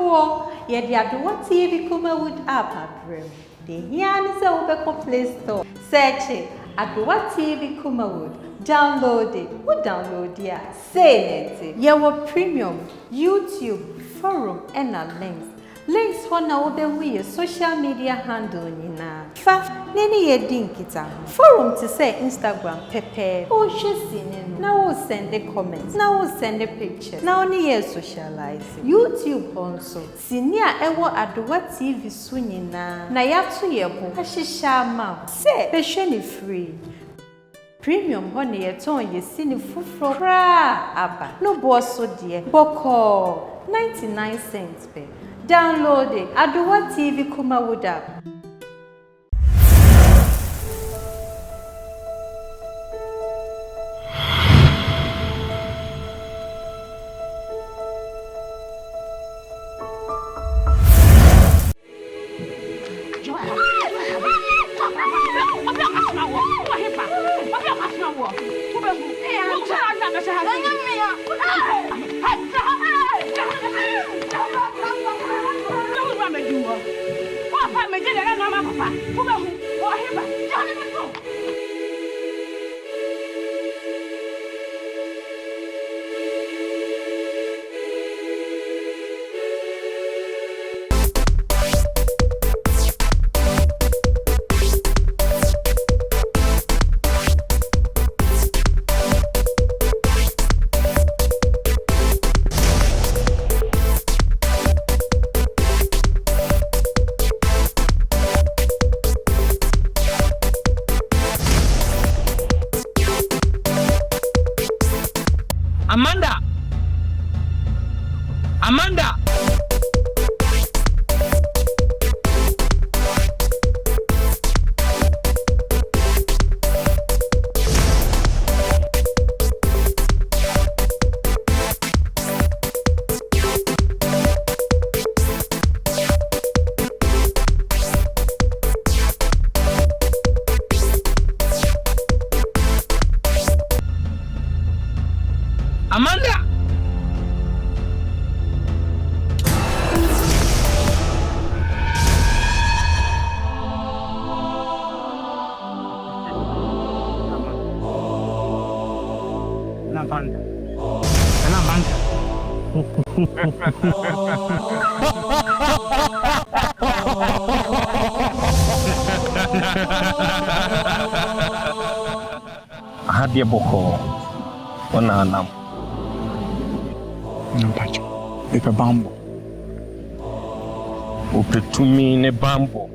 OBREFUOR, yet Yaduwa TV kumawood app abrem. The here is a Obeko Play Store. Search it, Yaduwa TV kumawood. Download it. Who download it? Say it. Your premium, YouTube, forum, and links. Links for now be social media handle nina. Fa nini ye dinkita. Forum to say Instagram pepe. Oh she now we'll send the comments. Now we'll send the pictures. Now ni ye socialize. YouTube also. Sinia ewo Yaduwa TV sunina. Na yatu yebo. Hashisha ma. Say pesheni free. Premium honey yeton ye sini fufro kra aba. No boss so dear. Boko 99 cents pe. Download it. Yaduwa TV kumawood app. Hadia boko ona nam nampacho pepe bambo opetumi ne bambo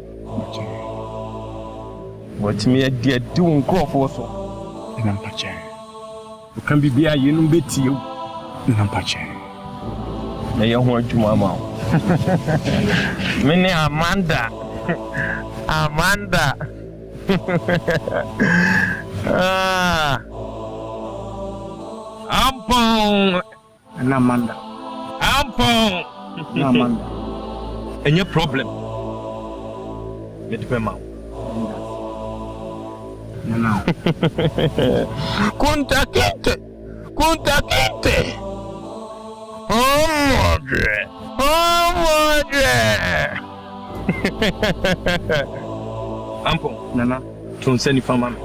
watimi adia du nkofo so nampacho kan bibia yenu betio nampacho na ye ho adwuma ma mene Amanda Ampon na Amanda any problem with Pema no Kunta kinte oh madre Ampon nana tunseni fama me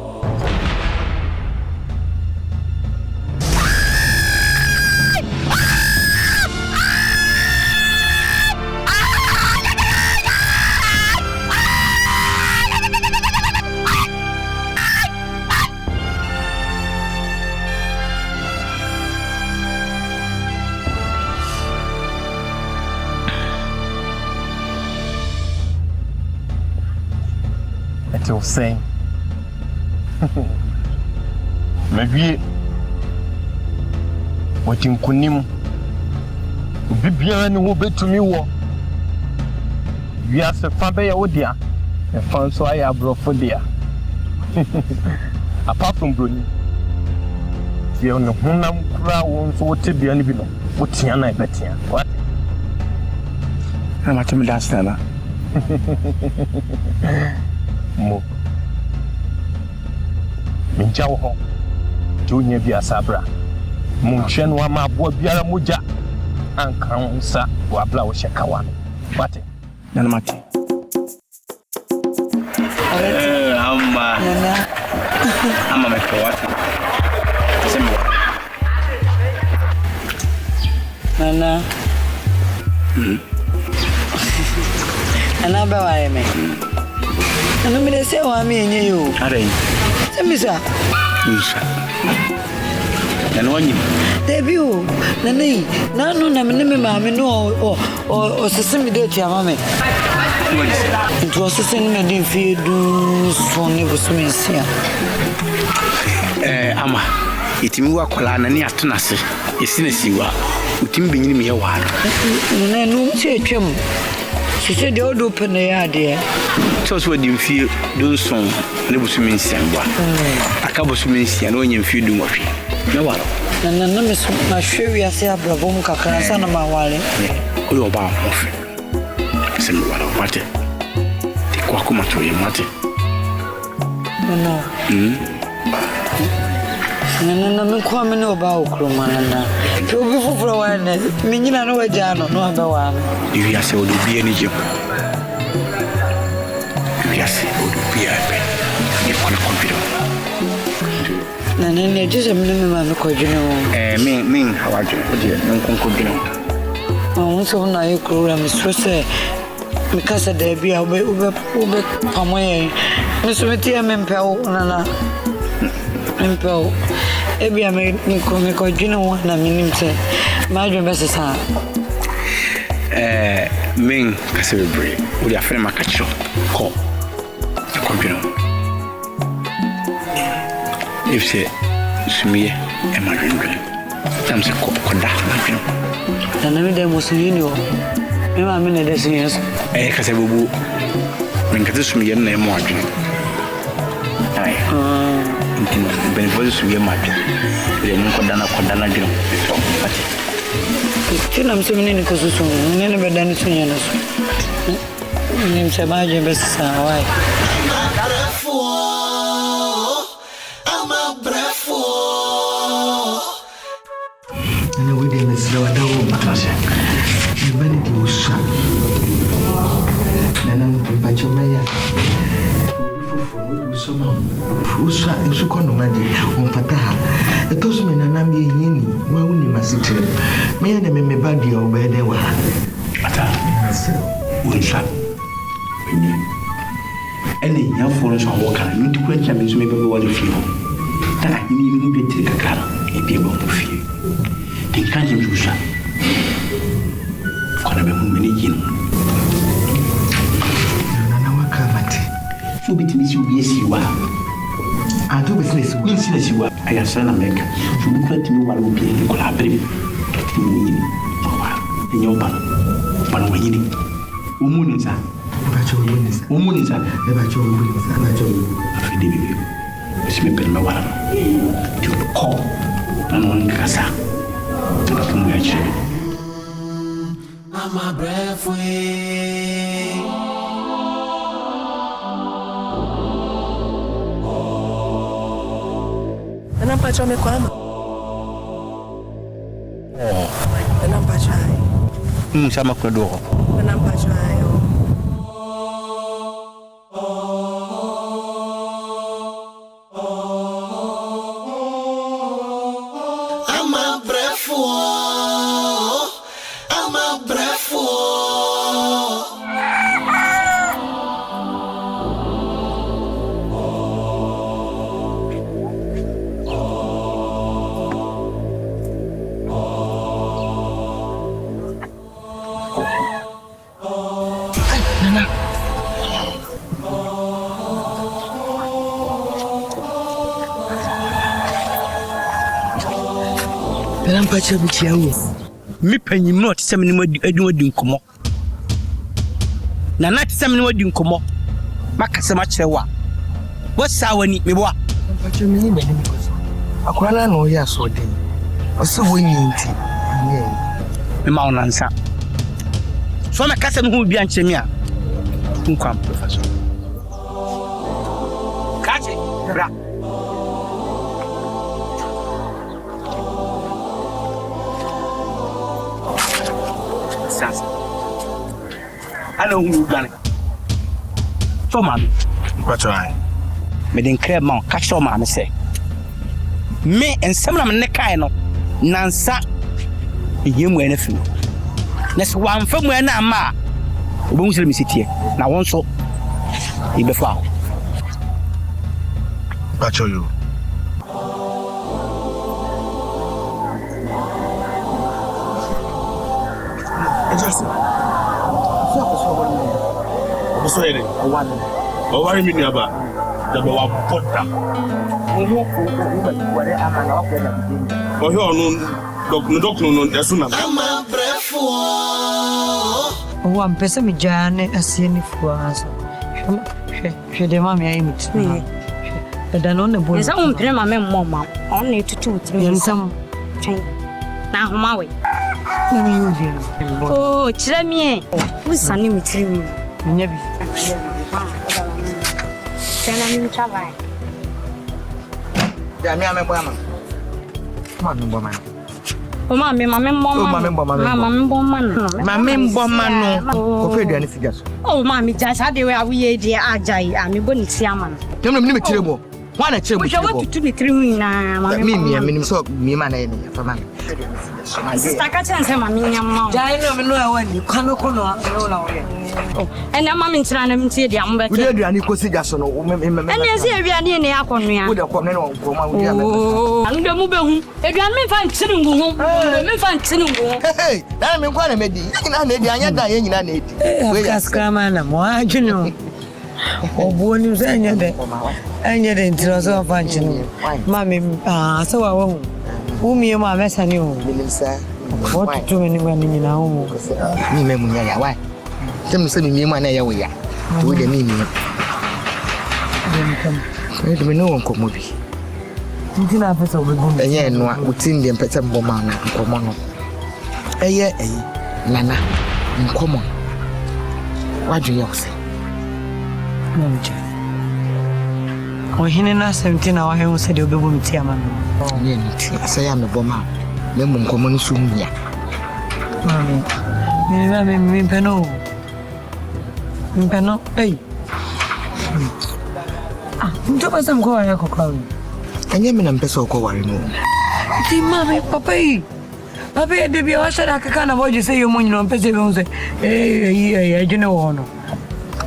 You're saying, maybe what in Kunim be beyond who bet to me. We are the Fabia Odia, and found so I have brought for dear. Apart from Bruni, the only Hunam crowd won't so be any below. What's your night, Betty? What? I'm at me last time. Mo minjawo ho junya bia sabra munhwe no ama bo biara moja ankansa wabla wo shekawa wate Nana mati. Amma amma me wate sema Nana Nana ba wa me Nana me say wa me enye yo Are Semisa Isa. Nana wanyi. Debi o Nana nanu na me maame no o sese me de tia mama Nti o sese me de fie du so ne bo so me sia Ama itimi wa kola na ne atonase esi na siwa utimi benyini me ye wa na no tie twem sese de odo pe na ya de so di mfie do so ne bo so me sia ngwa aka bo so me sia na onye mfie du nwahwe me wa na me so na hwe ase abrabo mu kakra sa na ma wale oyo ba ofe sema wala wate ti kwa kuma to ye mate no na me kwa me no ba okroma na pe obi foforo wa na me nyina no waja no no aba wa iwi ase odo bi ani je iwi ase odo bi abe ni kona computer na just me ma me ko dwene wo me hawaje odi en konko dwene wo so na ye kura me so se me kasa da bi a ube pamoye me so me tie me mpeo na mpeo e bi a me ko dwene wo na me nim se ma dwene be sesa men kasa bebre odi afre makacho ko dwene if say sumiye e ma dwene tam se ko da ma dwene na me de mo suyini o me ma me na de suyini kasa bubu men kasa sumiye na e mo adwene ai ntino ben voice sumiye ma dwene le mo ko dana dwene so ati kina msemi ni ko susu nene be dani sunya na so ni msemaje basi sawa wai Matasa. Ibani di usa. Nana mpacho maya. Usa usuko no madi umfataha. Etosu me nana me yini wa uni masite. Me ya me badi ya obede wa. Ata. Unsa. Ene ya foro so wo kan nti ko ncha me so me bebe wa le fie. Ta ni be tiri kakara e bi bo mo fie. Ti kan jim usa. Kona be mun meni yin nana wakamati so bitimi si obi esiwa ado business wo ni si na siwa aya sana meka so bi kwatimi wala obi e kola abre ni wa enyo ba bana wanyini umuni sa bacho umuni sa bacho afide bibi si me perma wala tu ko na non kasa tu ko mu ya chi I'm a brave way. Nana mpacho amekwama. Nana mpacho hayo. Sama kwa doro. Nana mpacho hayo. I'm a brave one. I'm a brave one. Nana mpacho bichia wo Me panyim no tsem ni adi nkomo na tsem ni adi nkomo makase ma kire wa wasa wani me bo mpacho mi ni bani mikoso akwala no ya so den oso wonyi nti me ma onansa so me kase no hu bia nkyemi a nkwam professor kache bra sense. I know who you done. So, man, What's right? me didn't crave more. Catch your man, say. Me and some of the kind of Nansa, you were anything. That's one from where I'm at. Won't let me sit here. Now, one so, you be found. What's you? Just. I'm sorry. Oh, what do you mean about? The one put down. Oh, no, no, there's no. Oh, I'm pessimist, me Jane, a scene for us. She demanded me. But I don't know the boys. Yes, I won't pay my mamma. Only to 2-3 and some chain. Now, my way. Oh, Chilamy. Who's sunny with you? Never. Send him travel. Damn, woman. Come on, woman. Oh, mammy, my member. Oh, mammy, just how they were we dear Ajay, and me bonnet salmon. Don't let me tell you. One a chair, which I want to be through now. Me, I mean, so me, man, for man. And I'm in Tranam Tia, but we are the Cosigason, and yes, we are near Akon. Oh, I'm the mobile. If you may find sitting home, may find sitting home. Hey, I'm in one of me. I need Scramana, oh, born you say, and yet interest of function. Mammy, so I won't. Whom you are mess and you, what too many women in our home. Why? Some say me man ya we ya. Do the me. Let me know Uncle Movie. Didn't have it over. Eh, no, within the pet and bomb, common. Eh, Nana, in common. What do you say? Oh, he didn't 17 hours. I said you'll be with Tiaman. Oh, I say I'm a bomber. Lemon common soon. Mammy, me peno. Peno, hey. Ah, do us some go. And you mean I'm peso covering. See, mammy, papa. Papa, baby, I said I can't avoid you say your money on Pesivons. Eh, you know, a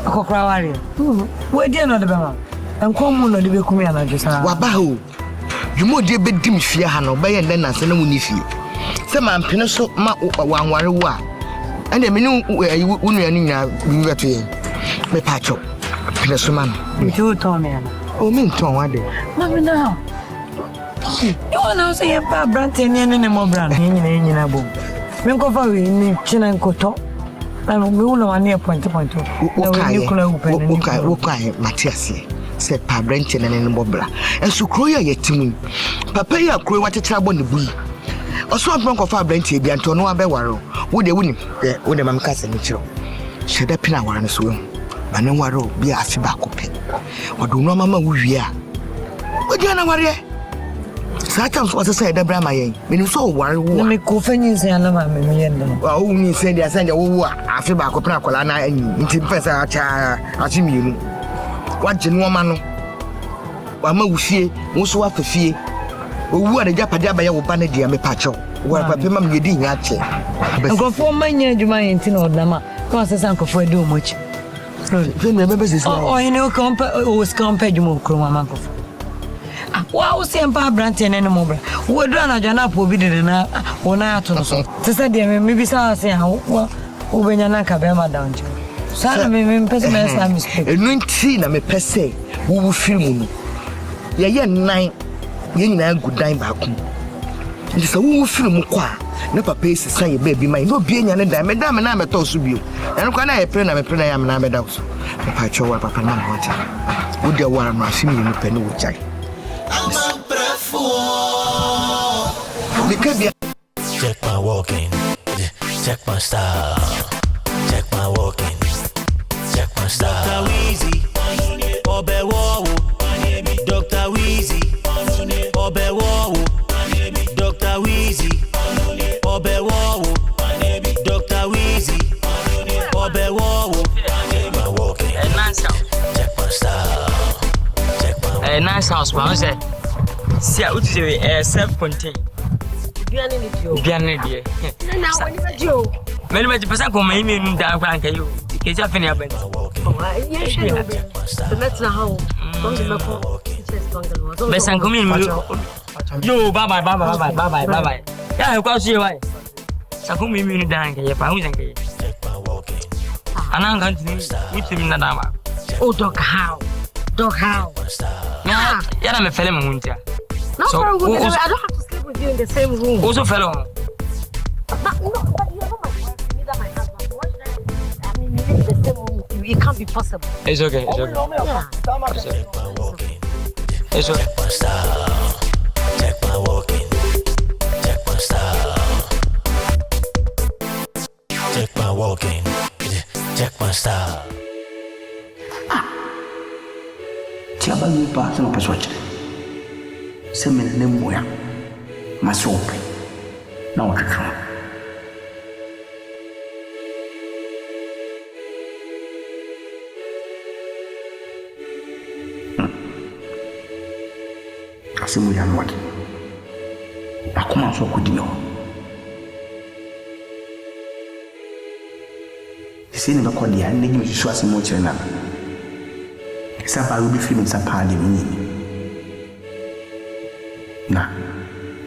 cockroach. Where do you know the Bama? And come on, the Becumia, just Wabaho. You more dear bed dim fear, Hano, by and then I send a munifi. Some man penoso, one warrior. And the menu where you wouldn't be to me patcho. Penosuman. You told me. Oh, mean Tom, one day. Mamma, now. You want to say a bar brantin and more brand in a boom. When go for in Chin and Coto. I'm one near point. Okay, Matthias said Pa Brenton and Mobla. And so Croya yet to me. Papa, you crow what a trouble on the bee. Also, I'm of our Brenty, the Antonio Bewaro. Would they win? Would the Mamcas and Mitchell? Should I pin our and swim? But no one will be a tobacco pit. Or do no mamma we are. What do you know what? Sometimes what I said, the Brahma, when you saw worry, me coffins and a mammy. Oh, me said, I send you after Bacopacolana and Professor Achim. What you know, man? Wama wusie muso afafie owu ade japada ba ya wo bana dia me pacho wo papa mam yedi nyache nkofo manya adwuma yenti na odama ko asesa nkofo ade omochi fe me bebe sisi oh ene o kompa o skampa adwuma okroma mankofo wa wo sempa brante ne no mobra wo do na jana po bi de na wona ato no so tese de me bi sa ase ha wo benya na ka be ma downjo sala me pese me sa mistake enu nti na me pese wo film no ye nine ye nyina gudan ba ku ndi sa wo film kwa na papa esi san ye baby mai no bi enya ne da me na me to so bio enu kwa na ye pre na me pre na ya me na me da so papa chowa papa na mo cha wo de wara no afimi ni pe no wo chai check my walking, check my style, check my walking, check my style. Dr. Weezy, OBREFUOR, Dr. Weezy, OBREFUOR, Dr. Weezy, OBREFUOR, Dr. Weezy. nice house, man. Say, see, I would say self-contained. Bianne, dear. Now, when you do, many of the person come in down, can't you? It's a funny about yes, let's know how. Best and come in. Yo, bye bye. Yeah, of course, you are. Sakumi me down here, and I'm going to meet him in the Dama. Oh, dog, how? Yeah, I'm a fellow winter. No, I don't have to sleep with you in the same room. Also, fellow. But you're not my wife, neither my husband. I mean, you live in the same room. It can't be possible. It's okay. It's okay. It's okay. Check my walking. Check my style. Check my walking. Check my style. Tiaba mi pa se no peso che. Se me ne moya. Ma so pe. Na o twetwe. Asimu ya nwadi. Akoma so kudi no. Isi ni bakọ dia ne nyi so asimu kire na. Esa ba rubi film sa pa de mi. Na.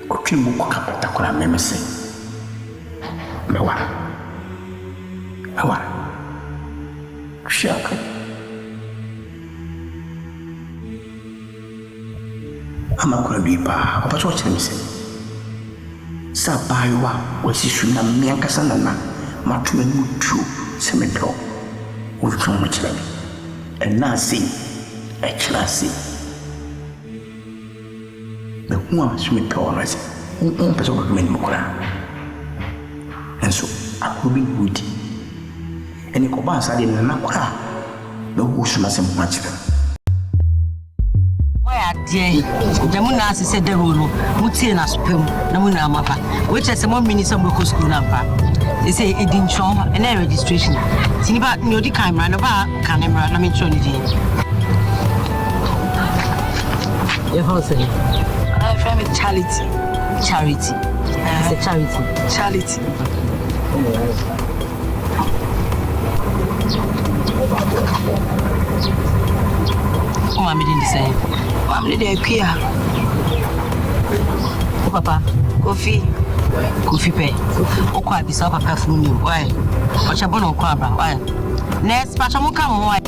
Otwe mu ko kapata ko na memese. Mewa. Shaka. Ama kura bipa, apa so kire mi se. Sa baiwa wasi su na me ankasa na matuma mutu se me do. Wo twa mo kire mi. And now see, actually see. The woman is with power, I say, one person of men more. And so, I could be good. And you go back, I didn't know. No, who should not say much. Why, dear, the Muna said the rule, Mutina Spum, Namuna Mapa, which has a 1 minute of local school number. They say it didn't show and a registration. See about no the camera, no camera, I mean, Johnny. Your house, I friend with charity. It's a charity. Oh, I'm doing the same. I'm the queer. Oh, Papa, coffee pay. Oh, quite be so papa from you. Why? What's your bonnet? Why? Next, but I'm come. Why?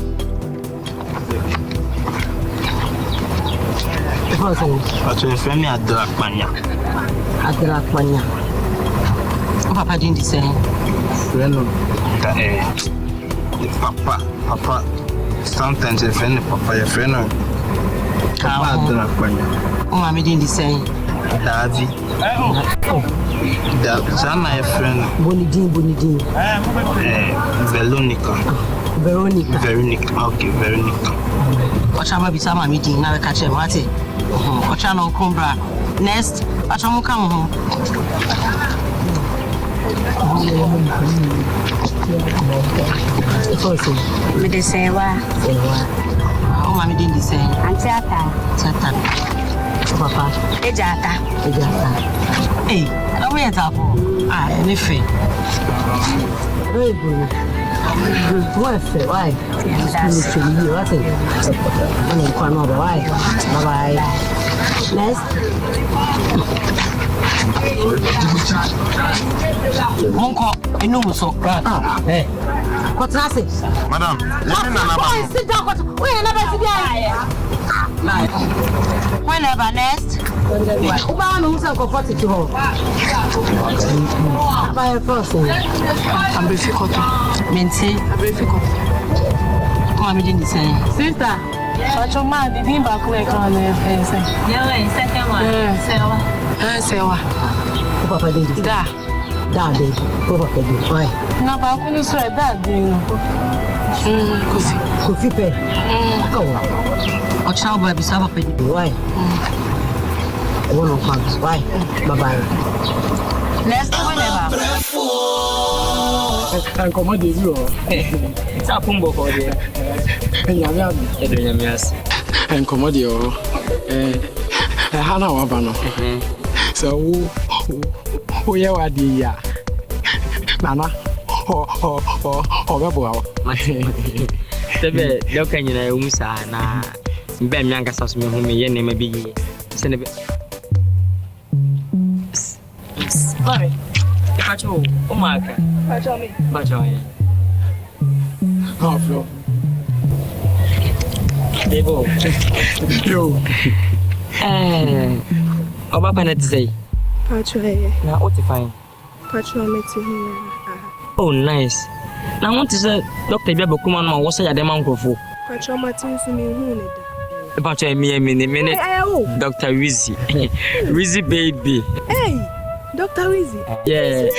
What's your family at Drakmania? Oh, Papa didn't say. Papa. Sometimes a friend, Papa, your friend. Papa at Drakmania. Oh, I'm didn't say. Davi. Sana a friend. Bonidin. Veronica. Okay, Veronica. What's our baby summer meeting? Now, catch him. What's it? What's our no combra? Next, what's our come home? Me the say what? Oh, mommy didn't say. Auntie Ata. Papa. Ejata. Hey, how are you? Ah, anything. Very good. Why? Bye. Next. Monko, so. Hey. What's that? Madam, sit down. Whenever next. I'm difficult. Come didn't say. Sister, but your man didn't back like on the face. Second one. Sewa. Papa did. Dad did. Papa did. Why? No, but I couldn't swear that, Coffee pay. Go. What's our baby? Why? One of us. Why? Bye-bye. Next whenever. And come on, you. It's a pumbo for you. And come on, you. Hana wabano. So who you are the Nana or Tebe doka nyina umusa na mbe mianga saso me home ye ne mabi sene be Sorry. Pacho, umaka. Pacho me. Pacho ye. Flo. Debo. Yo. Oba panet say. Pacho ye. Na what fine. Pacho me ti hu. Oh nice. Na want to say Dr. Biabo kuma no wo say adema nkofo. Pacho Martin su me hu ne da. Pacho me minute. Dr. Wizzy. Wizzy baby. Hey. Dr. Wizzy. Yeah.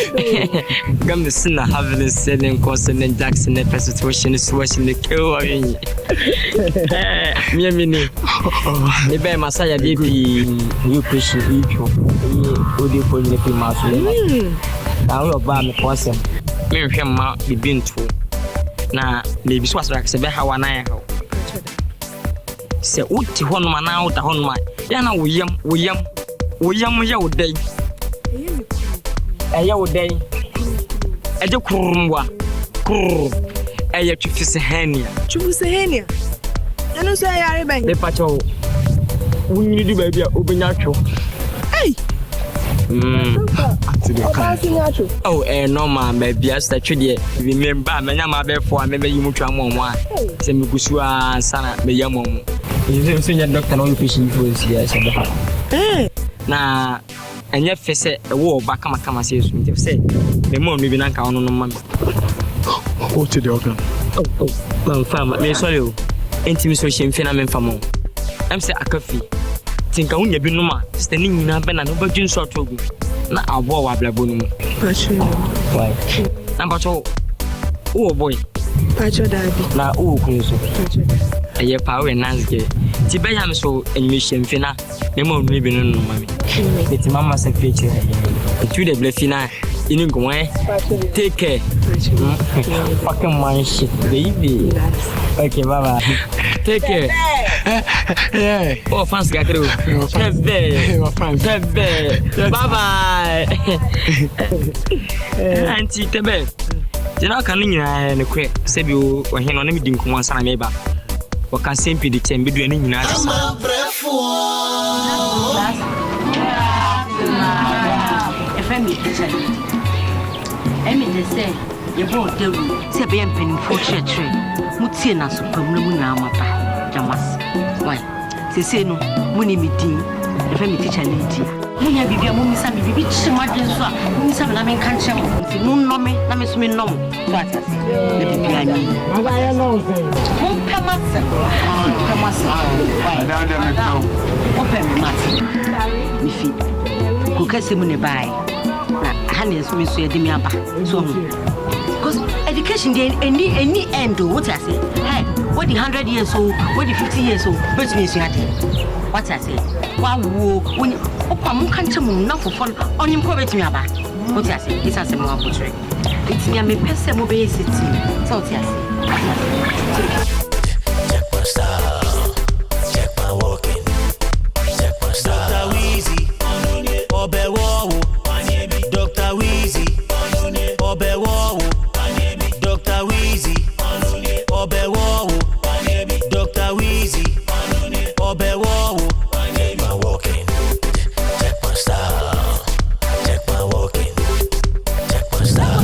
Come to see na having selling course and Jackson situation is watching the kill. Me mini. The bear Masaya baby new Christian equal. Odi for the film. Now you buy me person. Me hwema the bin to. Na maybe so like say be how na ya how. Say uti hono ma na uta hono ma. Ya na wo yam ya wo dai. Eya wo dai. Eje kurumwa. Kur. Eya twifise hania. Twifise hania. Eno so ya rebe. Le pacho. Wunyi di ba bia obenya two. Hey. Oh, normal, maybe I started here. Remember, my name is for I maybe you move to a mom. Say, me go to a son, me young mom. You say, your doctor, no patient was here. Now, and yet, face a war back, come and say, the mom maybe not count on no man. Oh, to the organ. Oh, farmer, me sorry. Intimacy, shame, phenomenon for more. I'm say a coffee. Think I won't be no man, standing in a pen and over June short trouble. Na abo wa blabonu. Pacho. Why? Number 2. Oh boy. Pacho dabi. Na kunso. Pacho. Aye power nanzge. Ti be yam so enymission fina. Ne mo nwi bi no mami. Ti mama se feature. Ti de blefina. Ini go eh. Take care. Fucking man shit, baby. Okay, bye. Take care. Yeah. Oh, fans got through. Bye bye. Auntie Tebe. Jena kan nyina ne kwe sebi o heno na medi nkomo ansana meba. O kan sempi de tembe du ani nyina asa. Efemi teacher. Emi de say ye bo dewu se be mpanimfo church. Mutie na so pam na mu na amapa. Jamas. Why? Say no, muni meeting. Efemi teacher lady. Munya bibia mu misa mi bibi chimadwen so a mu misa na men kan chem nti nu no me na me so me nom so atase na bibia ni aba ya no se mu pamasa ada me no open mate mi fi ku kase mu ne bai na hanes me so yedi mi aba so because education dey any end o what I say hey what the 100 years old what the 50 years old but me so ade what I say wa wo opa mu kan chemu na fofo onim ko betimi aba what I say this asem wa portray it's me me pese mo be city so what I say check my style check my walking check my style Dr. Wizzy obewo Dr. Wizzy obewo Dr. Wizzy obewo Dr. Wizzy obewo check my walking check my style check my walking check my style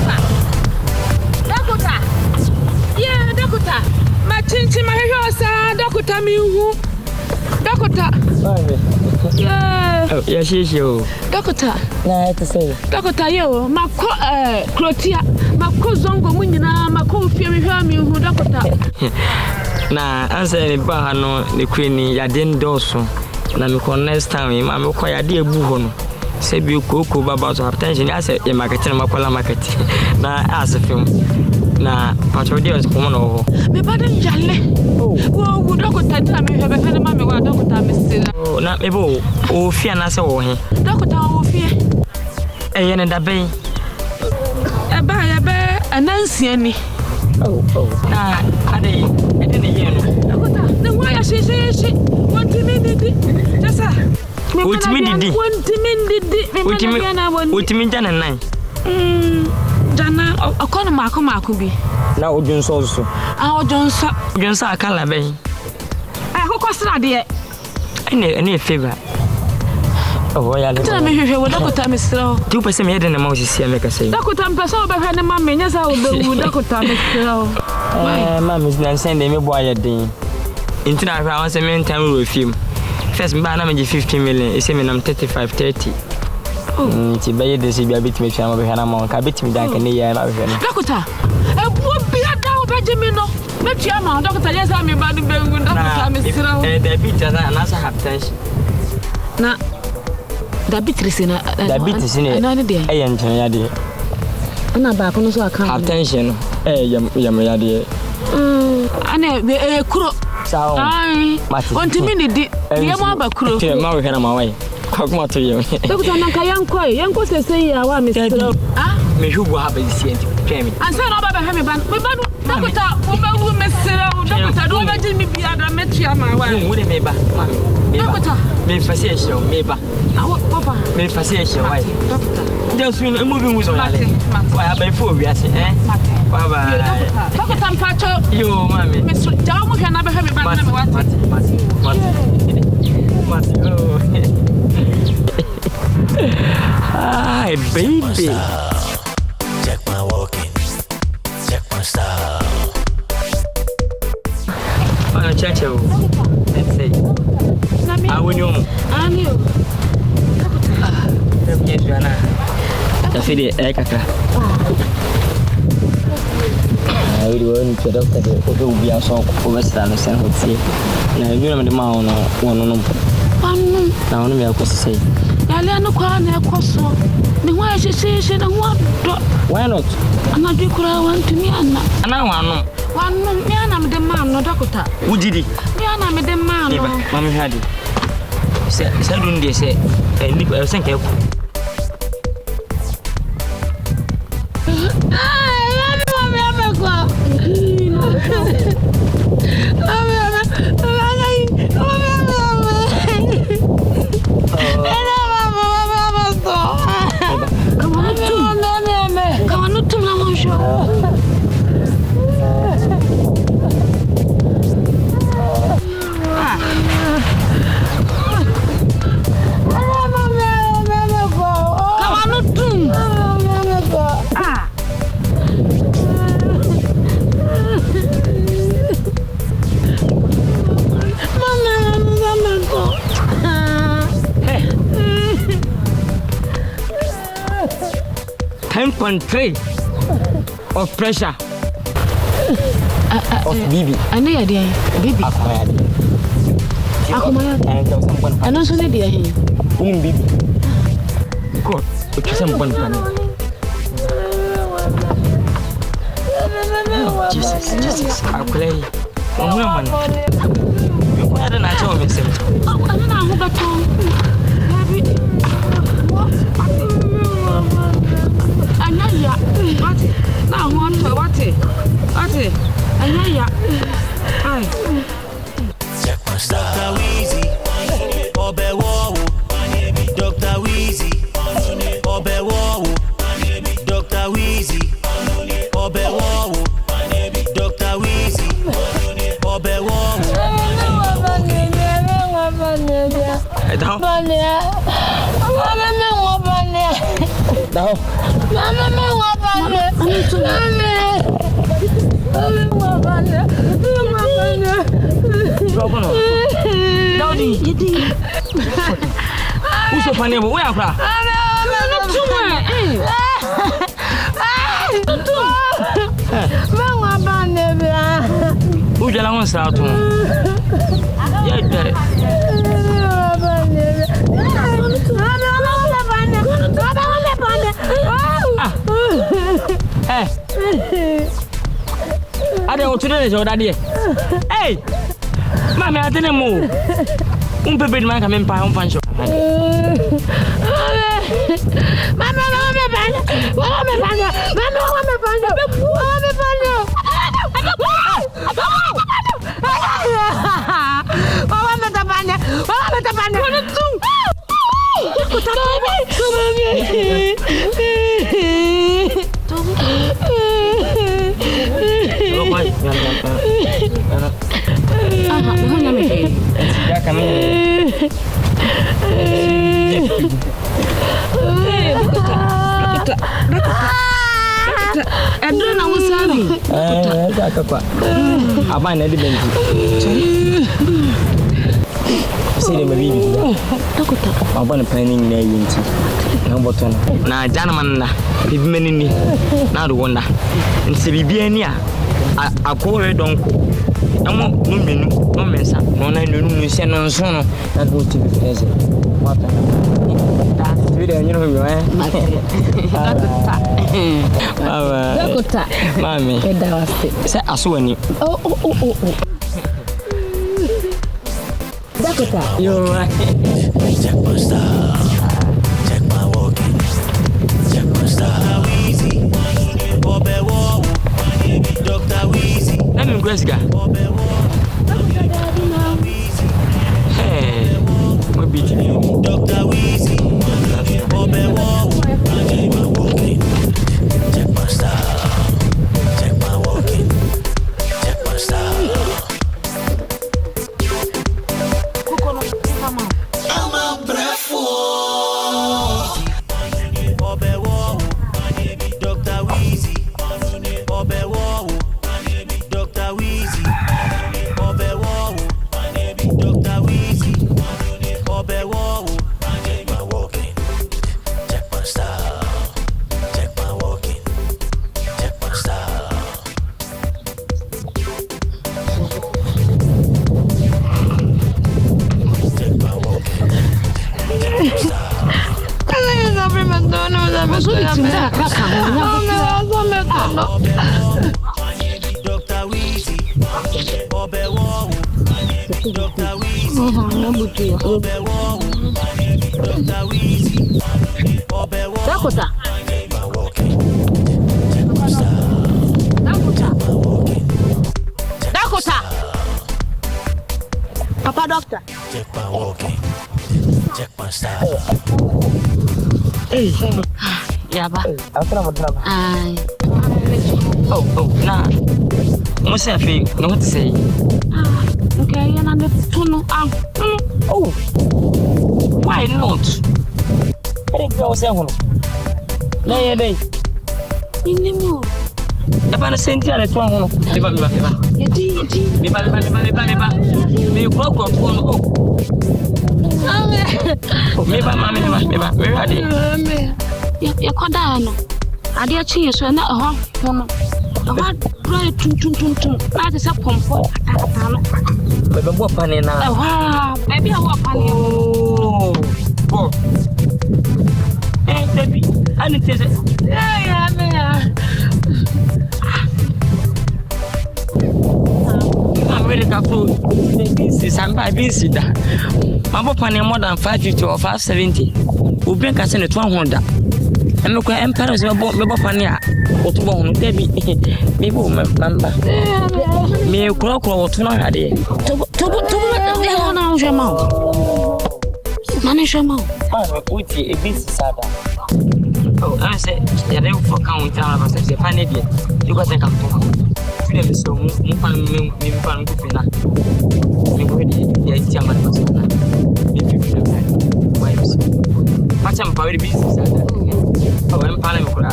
Dakota yeah Dakota ma chinchi ma hehosa Dakota mi hu Dakota yeah Ya shesho Dakota na to say Dakota yo makọ krotia makọ zongo mu nyina makọ ofie mi hwa mi hu Dakota na ansa ni ba ha no ne kwini ya den doso na me ko next time ma me ko ya de ebu ho no se bi koko baba so attention ya se e marketing makola market na as film na patrol is come no me ba den jalle wo Dakota ta me hwa be fe ma me wa Dakota me sila na me bo o fia na se wo he Dakota wo fie e ye ne da ben e ba ya be anansia ni Oh. Nah, I didn't hear no. Then why are she? Want to me did it? That's her. What me did it? What me done and nine? Jana, a corner Marco be. Now, Jones also. Our Jones, I can't be. I hope I saw dear. I need a favor. Oh, I don't know what Dr. Mr. 2% made in the Moses here, make a say. Dr. Mpeso behind the mammy, yes, I will do Dr. Mr. Mamma is not sending me boy a day. Into that round, a main time with him. First, man, 50 million, is saying I'm 35-30. Oh, it's a bad decision. I bet me, I'm a amount. I bet me, Duncan, yeah, Doctor, I won't be a down Benjamin. Let your mouth, Doctor, yes, I'm a bad baby with Dr. Mr. The beach and answer have tension. Now, diabetes in it. Another day. I am Tanyadi. And I'm back on so I can't have tension. Yamayadi. And a crook. So, I want to minute the Yamaba crook. Marry her on my way. Come to you. Doctor Nakayan Koi, young Costa say, I want Mr. Ah, may you have a seat. And so, I'm having a band. Doctor, Mr. Don't let me be a metria, my wife. Would it be back? Doctor, may facilitation, maybe. Papa, may facilitation, wife. Just moving with my before we are saying, eh? Bye, Doctor Pacho, you, mammy. Mr. Down can never have a bad Hi, baby. Check my walking. Check my style. I'm a church. Let's say, I will know. I'm you. The video, Ekaka. I will go to the doctor who will be a song over Stan San Jose. Now, you know the mound or one. Now, only I could say. Yaliano Kwana Koso. The why she says and what? Why not? I'm not want to me, and I want one man. I'm the man, no doctor. Who did it? I'm the man. Mammy had it. Said, they say, and Nico, thank you. Tray of pressure of Bibi. I know you're there, Bibi. And also, dear, Bibi. God, which is some one. Jesus, I'll play. Woman, you had an actual message. I don't know who got what? Now, what? Check my style. Dr. Weezy, OBREFUOR. Dr. Weezy, OBREFUOR. Dr. Weezy, OBREFUOR. Dr. Weezy, OBREFUOR. Who's so funny? Where are you? Who's the last one? I don't want to do this, Daddy. Hey, Mammy, I didn't move. Baby, man, come in, Pine Punch. Mamma, Edna Wasabi. Abang ada benda. See the baby. Abang planning na yinti. Na bottom. Na jana man na. Bibi menini. Na do wonder. Nse bibi ani a akore donko. Amo no menu, no mensa. No na no nse no nso no. Na do TV present. Wata. Video you know me. Dokota. Mami. Say aswani. Oh. Dokota. You're right. Check my style. Check my walking. Check my style. Easy. OBREFUOR. Dr. Weezy. Let me go guy. Hey. What beat you? Dr. Weezy. OBREFUOR. Check my style. Check my walking. Check my style. I'm a OBREFUOR. OBREFUOR. Dr. Weezy. OBREFUOR. Dr. Weezy. OBREFUOR. Dr. Weezy. OBREFUOR. Check my walking. Check my style. Check my walking. Check my style. Check my walking. Check my style. Dr. Weezy. OBREFUOR. Dr. Weezy. OBREFUOR. Dr. Weezy. OBREFUOR. Dakota. Check my walking. Check my style. Check my walking. Dakota. Papa doctor. Check my walking. Check my style. Yaba. Ay. Oh, nah. Must have no what to say. Okay, and I'm the tunnel. Oh, why not? I didn't go say one. Nay, day. In the mood. If I sent you at 1. Me broke up one. You call down. I dare change so not a home. I want to that is a comfort. But what funny now? Maybe I walk on you. Oh, baby, I need to say, Yeah. I'm ready to food. This is I'm busy. My papa more than 550 or 570. We bring us in 200. And look at emperors about Pania. What won't Debbie? Maybe remember. Me clock or 200. With a bit sadder. Oh, I said, you're never for count down of the funny dear. You got to come to them. So, me fun to finish. Me ready, yes, German. If you feel like wives. But I'm very busy. Oh, I'm Panama.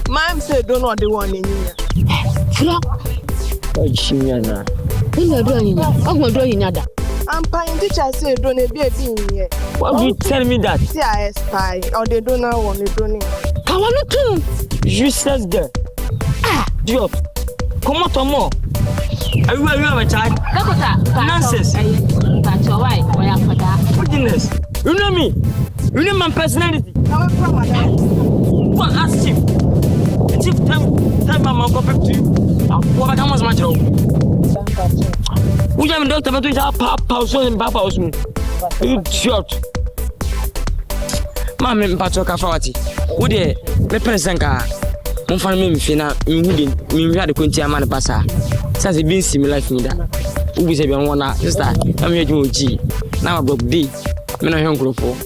Mom said, don't know the one in here. Flop. Oh, China. Who are doing that? I'm doing that. I'm paying teacher say don't be a being here. Why would you tell me that? See, I spy or they don't know one, they don't know. Come on, too. Useless girl. Diop. Come on, more. Are you a child? Nonsense. That's all right. Goodness. You know me. You know my personality. I'm from my dad. What asked you? Chief, tell my mom to you. What I was my job. We have a doctor, but we have Papa and Papa. You short. Mamma and Patrick Fawati. Would they represent her? One for me, Fina, you wouldn't mean we had a quintia man passa. Says it being similar to me that. Who is a one sister? I'm here to G. Now I broke D. Men are young group for.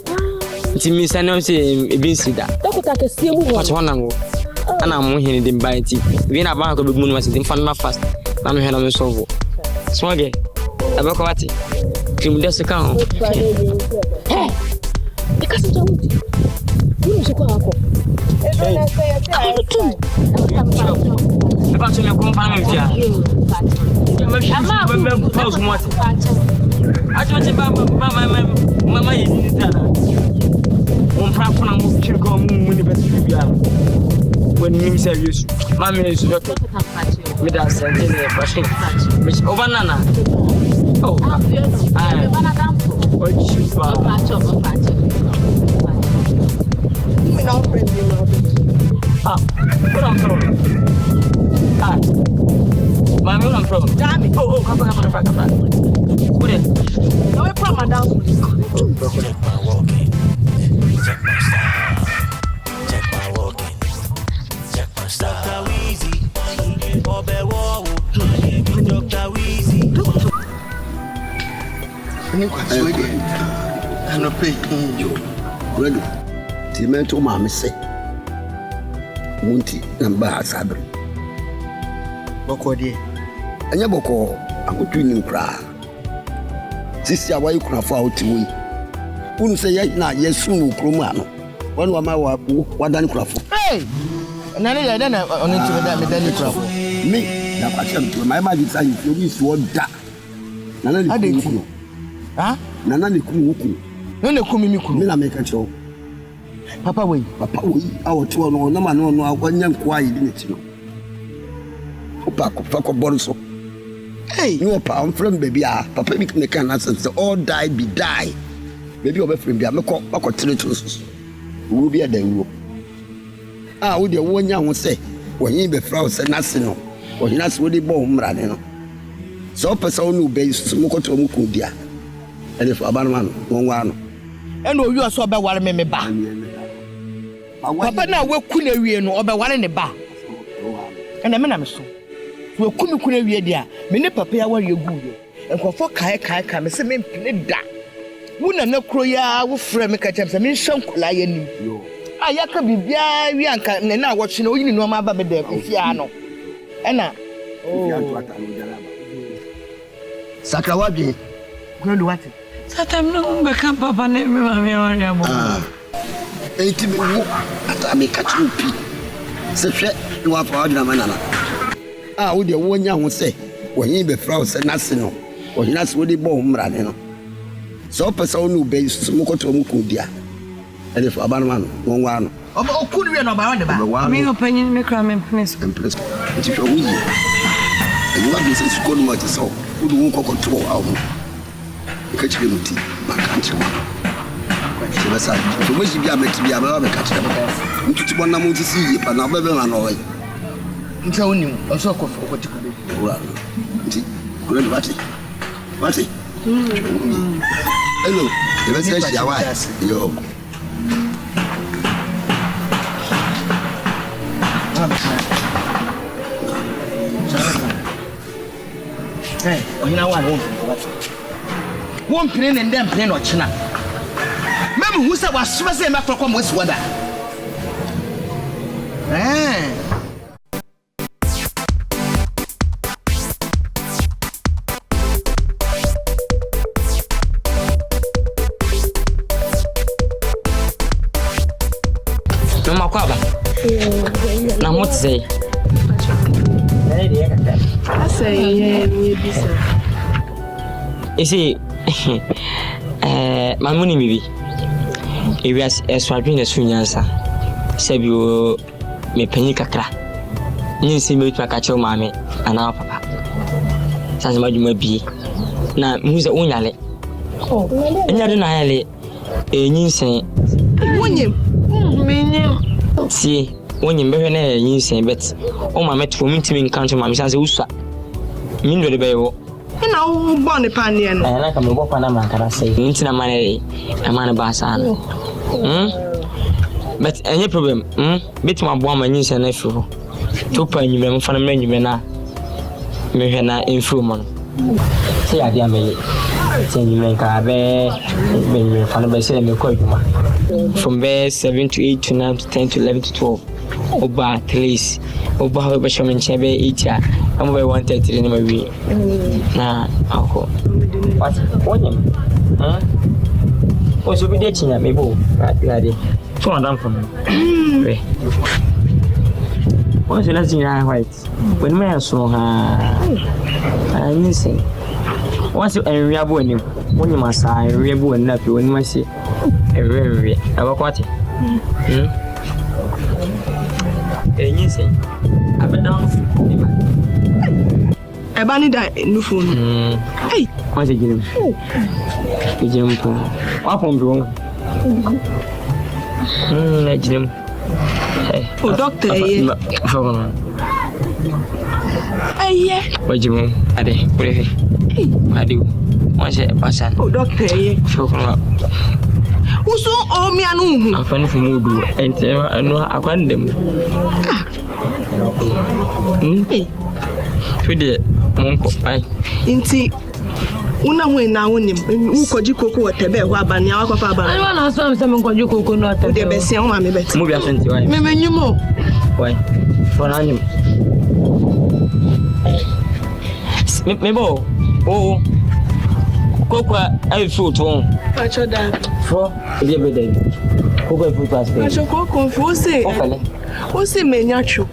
It means I know say a busy that. What's one and I'm here in the bite. We have a bank of the moon was in front of fast. I'm here on so. Swaggy. Abakawati. Kim Desikan. Hey! Because it's all. You should go up. About to make company with you. I told you about Mama is in the one platform of Chico Moon when you say you, Mamma is not with us and Miss Ovanana. Oh, what I'm from? Mamma, I'm from. Damn it. Oh, come on. Put it. No problem, madam. Check my walking. Check my style. Check my walking. Check my style. Dr. Weezy. OBREFUOR. Dr. Weezy. I'm not paying you. Ready? Timento Mamma say. Munti namba sabre. Boko die. Anya boko akutu ni nkra. Sisi awayi kuna fa otiwi. Unu se ye na yesu no kroma no. Wonu wa ma wa dan krafo. Hey! Na ne ya na onu ti me dan krafo. Me na kwacha mtu my magic say you be so da. Na na ni ku. Ha? Na na ni ku ku. No ne ku mi ku. Me na me ka cho. Papa wey awo to no na ma no akwanya nkwa yi ni ti no opa ko bonso hey you opa am from baby papa mi can answer all die be die baby obe from bia me ko tere to so wo bia da wo wo de wo nya ho se wo yin be fra se na se no wo yin as wo de bo mra ne no so pesa wo no be so mo ko to mo ko dia ele fa ba no ma no won wa no eno owi oso be ware me ba Papa na we ku na wie no obeware ne ba. Ena me na me so. We ku mi ku na wie dia. Me ne papa ya ware egu ye. Enkofo kai me se me mpene da. Wo na kro ya wo frɛ me ka kyem se me hwɛ nkola ya nim. Yo. Aya ka bibia wi anka ne na wo hwe no oyini no ma ba be da fia no. Ena Sakrawadwe. Ku do what? Satam no be kan papa ne me ma me ware abo. Enti me wo ata me ka chupi se hwe no wa fa aduna manana wo de wo nya ho se wo yin be fra se na se no wo yin as wo de bo mra ne no so pesa wo no be so mo ko to mo ko dia ele fa ba no man won wa no o ku ni no ba wa de ba me opinion me kra me please enti hwe wo yi e wa be se ko no ma ti so wo do ko ko to awu ka chire muti ma kan chire Sebasa, so much be a met to be a baby catcher. Into one amount to see you, but now baby man away. Until you also go for what you could do. Well, good, what it? Hello, if I say your wife, yo. Hey, you know what? One plane and then plane or china. Memu who said was so say make come with weather. Mama kwaba. Na mo tse. Say we be sir. Isi mamuni bibi. Ewias eswadwen esunyansa. Sebio me panyi kakra. Nyinsi me twa kache maame ana papa. Sanse madwuma bi. Na muze onyale. Enyade na yale enyinsen. Wonyem. Menyem. Si wonyem behwe na enyinsen bet. O maame to mintimi nkanto maame sanse usua. Mindo de beyo. Na wo bo ne pa ne no. Na ka me bo pa na mankara sei. Ntina manere amana ba sa no. But any problem, bit my bomb and use an effort. Two penny men for a menu mena. Mehena influman. Say, I dear me. Say, you make a bear, when you find by saying me quite from bear 7 to 8 to 9 to 10 to 11 to 12. Oba, at least. Oba, Bashaman Chebe, eater, I'm by 1:30 in my week. Nah, uncle. What? Huh? What's your dating at me, boo? Ready. So I'm done for me. What's your last thing I write? When I saw her, I'm missing. What's your area when you must say, rebel and nappy when you say, a very, about what? You say, I've been down. I banned that new phone. Hey, what's it? You jump. What from wrong? Let him. Oh, doctor, yeah. What you want? I do. What's it, Passan? Oh, doctor, yeah. Who's all me? I know. I'm funny for Mood and I know I want them. Today, Monk, I inti. Una when now on him, who could you cook what a bear, what banana, what a banana? I want to some coconut, the best young mammy, but Movie Akan. Maybe you more. Why? For an Mebo, oh, Coca, I fruit one. Patch your dad. For the other day. Coca fruit basket. I shall go confuse it. What's it, Meniachu?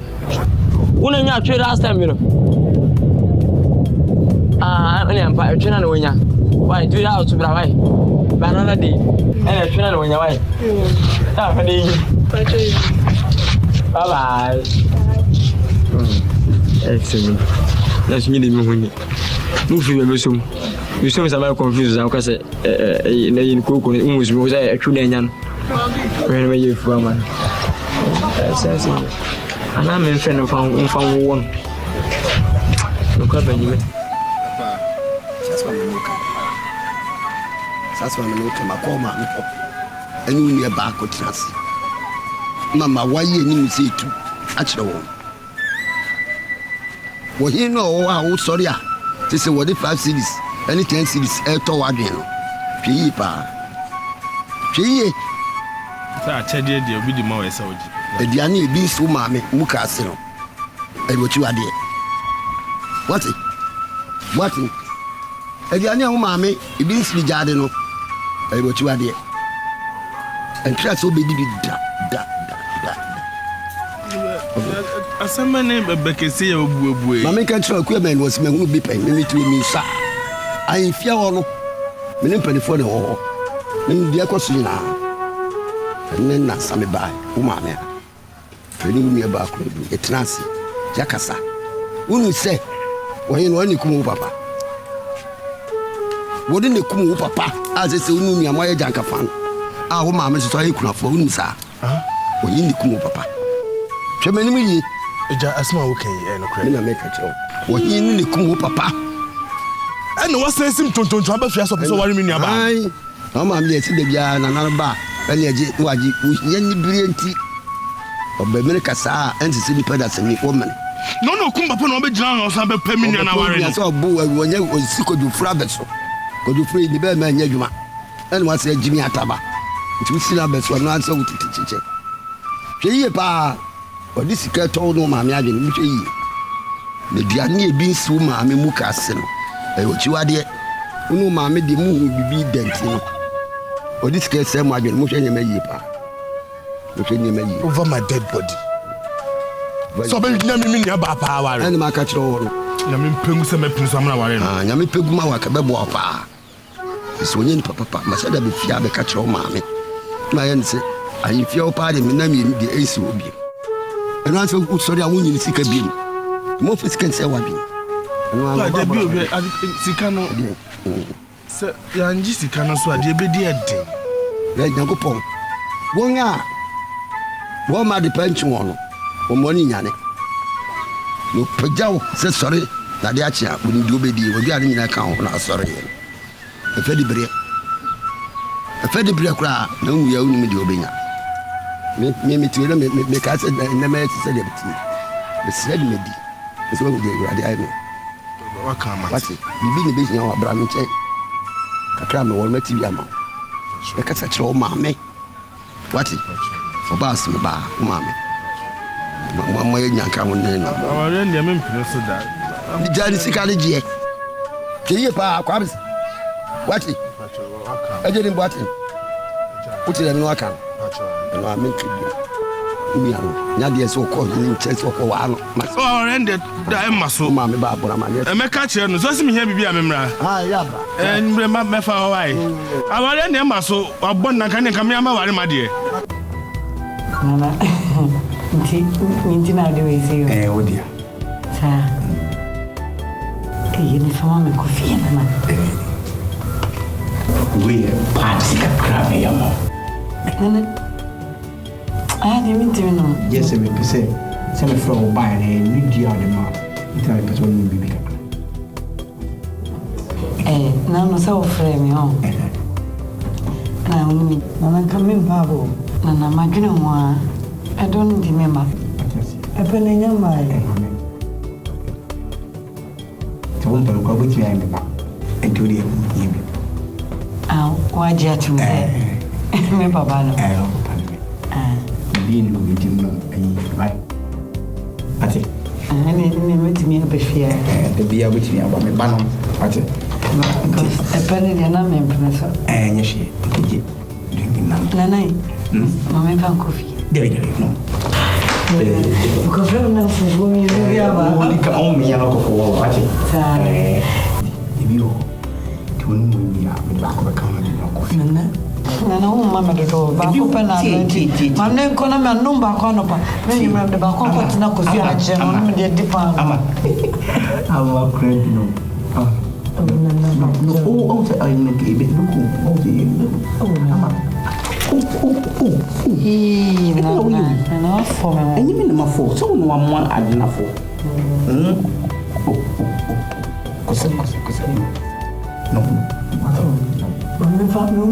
One in your trade last time, you know. I'm a trainer when you why 2 hours to Braway. Banana day, and a trainer when you're away. Bye bye. Excellent. Let's meet him when you feel so. You seem somehow confused because in cook was a true Danian. Whenever you from man. And I'm in friend of one. Look up, Benjamin. That's why I'm not to my coma. And you near back with us. Mamma, why you need to say to actually? Well, you know, oh, sorry. This is what the 5 cities, any 10 cities, toward you. Pipa. Pie. I tell you, you'll be the more soldier. The Diani being so mammy, Mukasino. And what you are there. What it? What it? And Diani, mammy, it means the Jardino. And what you are there. And try to be da. As a man named Becky say, Mamma can tell equipment was me who be paying me to me, sir. I fear all. Me penny for the war. Me dear Cosina. And then not some by, Umamia. Feeling me about a trance, Jacassa. Who say, when you come, Papa? Wouldn't you come, Papa? As I say, me and my Janka fan. Our mamma is trying to for Unsa. When you come, Papa. Tremendy, a small okay, and a criminal make a joke. When you need to come, Papa. And what says him to trouble for so worry me nearby? No, mamma, yes, the Yan and another bar. And yet, what you brilliant or Bemericasa and the city pedas and woman. No, come upon a bit or some permanent and I saw a boy when you was sick of you, Frabeso. Could you free the bell man, Yajuma? And what's a Jimmy Ataba? It will see our best one answer with the teacher. Say, pa, or this girl told no mammy, I didn't meet you. The Diani being so mammy Mucasin. And what you are there, no mammy, the moon will be dancing. Or this girl said, my dear, Musha, over my dead body. So, I'm not about power and my catch all. Yamin Pums and Pumsama, Yami Pugma, Cababo, pa. It's when Papa must have been fiable catch all, mammy. My answer, I feel pardon me, name the ace will be. And answer, sorry, I won't seek a beam. More can say what be. Sicano, Sir, Yanji Sicano, so I did be dead. Let Yanko Pong. One ya. One my depension one. Or money yanny. No, Pajao says sorry. Nadiacha wouldn't do be deal with the enemy account. Now, sorry. A feddy break. A feddy break cry. No, we own me the Obina. Maybe to them make us in the matter celebrity. The said me. It's what we did at the island. What's it? You be the business of Abraham check. A cram or material. Because I throw mammy. What's it? For Bass, mammy. One way, young come on. I really am impressed that. Jani sikali je. Ke pa kwabs. Wati. Ejeni mbwati. Uti na Nous Akan. No amenti. Mi aro. Nya de so ko ni chese ko wa no. Oh, rende da em maso. Ma me ba bora ma ne. E me ka kire no so si me hia bibia memra. Ah, ya ba. Mbre ma me fa wai. Aware ne maso abon na kan ka me ama ware ma de. Nana. Nti na de we see. Odia. Sa. Yini fama me kofia na. We party ka grave ya mo. Nana. Ah, de me no. Yes, me pese. Se me fro buy na ni dia de ma. Ita me pese ni bibi ka. Na no sa ofre mi ho. Na uni, na kame babo. Na magina wa. I don't remember. Epene nyama ye. Tawon pa ko buti ya ndeba. Enturi yimi. Waje atumze. Me baba no. Bi ni mi dimno bai. Ati. Ni metimi abefia. De bia buti ya ba me ba no. Ati. Epene dia na me mpeso. Nyeshi. Tije. Nanai. Mama va kofi. Deve no. Kofi na fugo mi bia ba. Oni ka on mi ya ko fo ati. Sa. Ibiro. Tunu mu ya me ba ko ka na ni ko. Nana mama do ba ko pa na ti. Mamne ko na me numba ko no pa. Me ni me de ba ko ko tina ko fi a je no me de dipa. Ama. Awa credit no. No, oh, I need to be looking. Ama. No, for me. And you mean my fault. So no one I didn't for. No.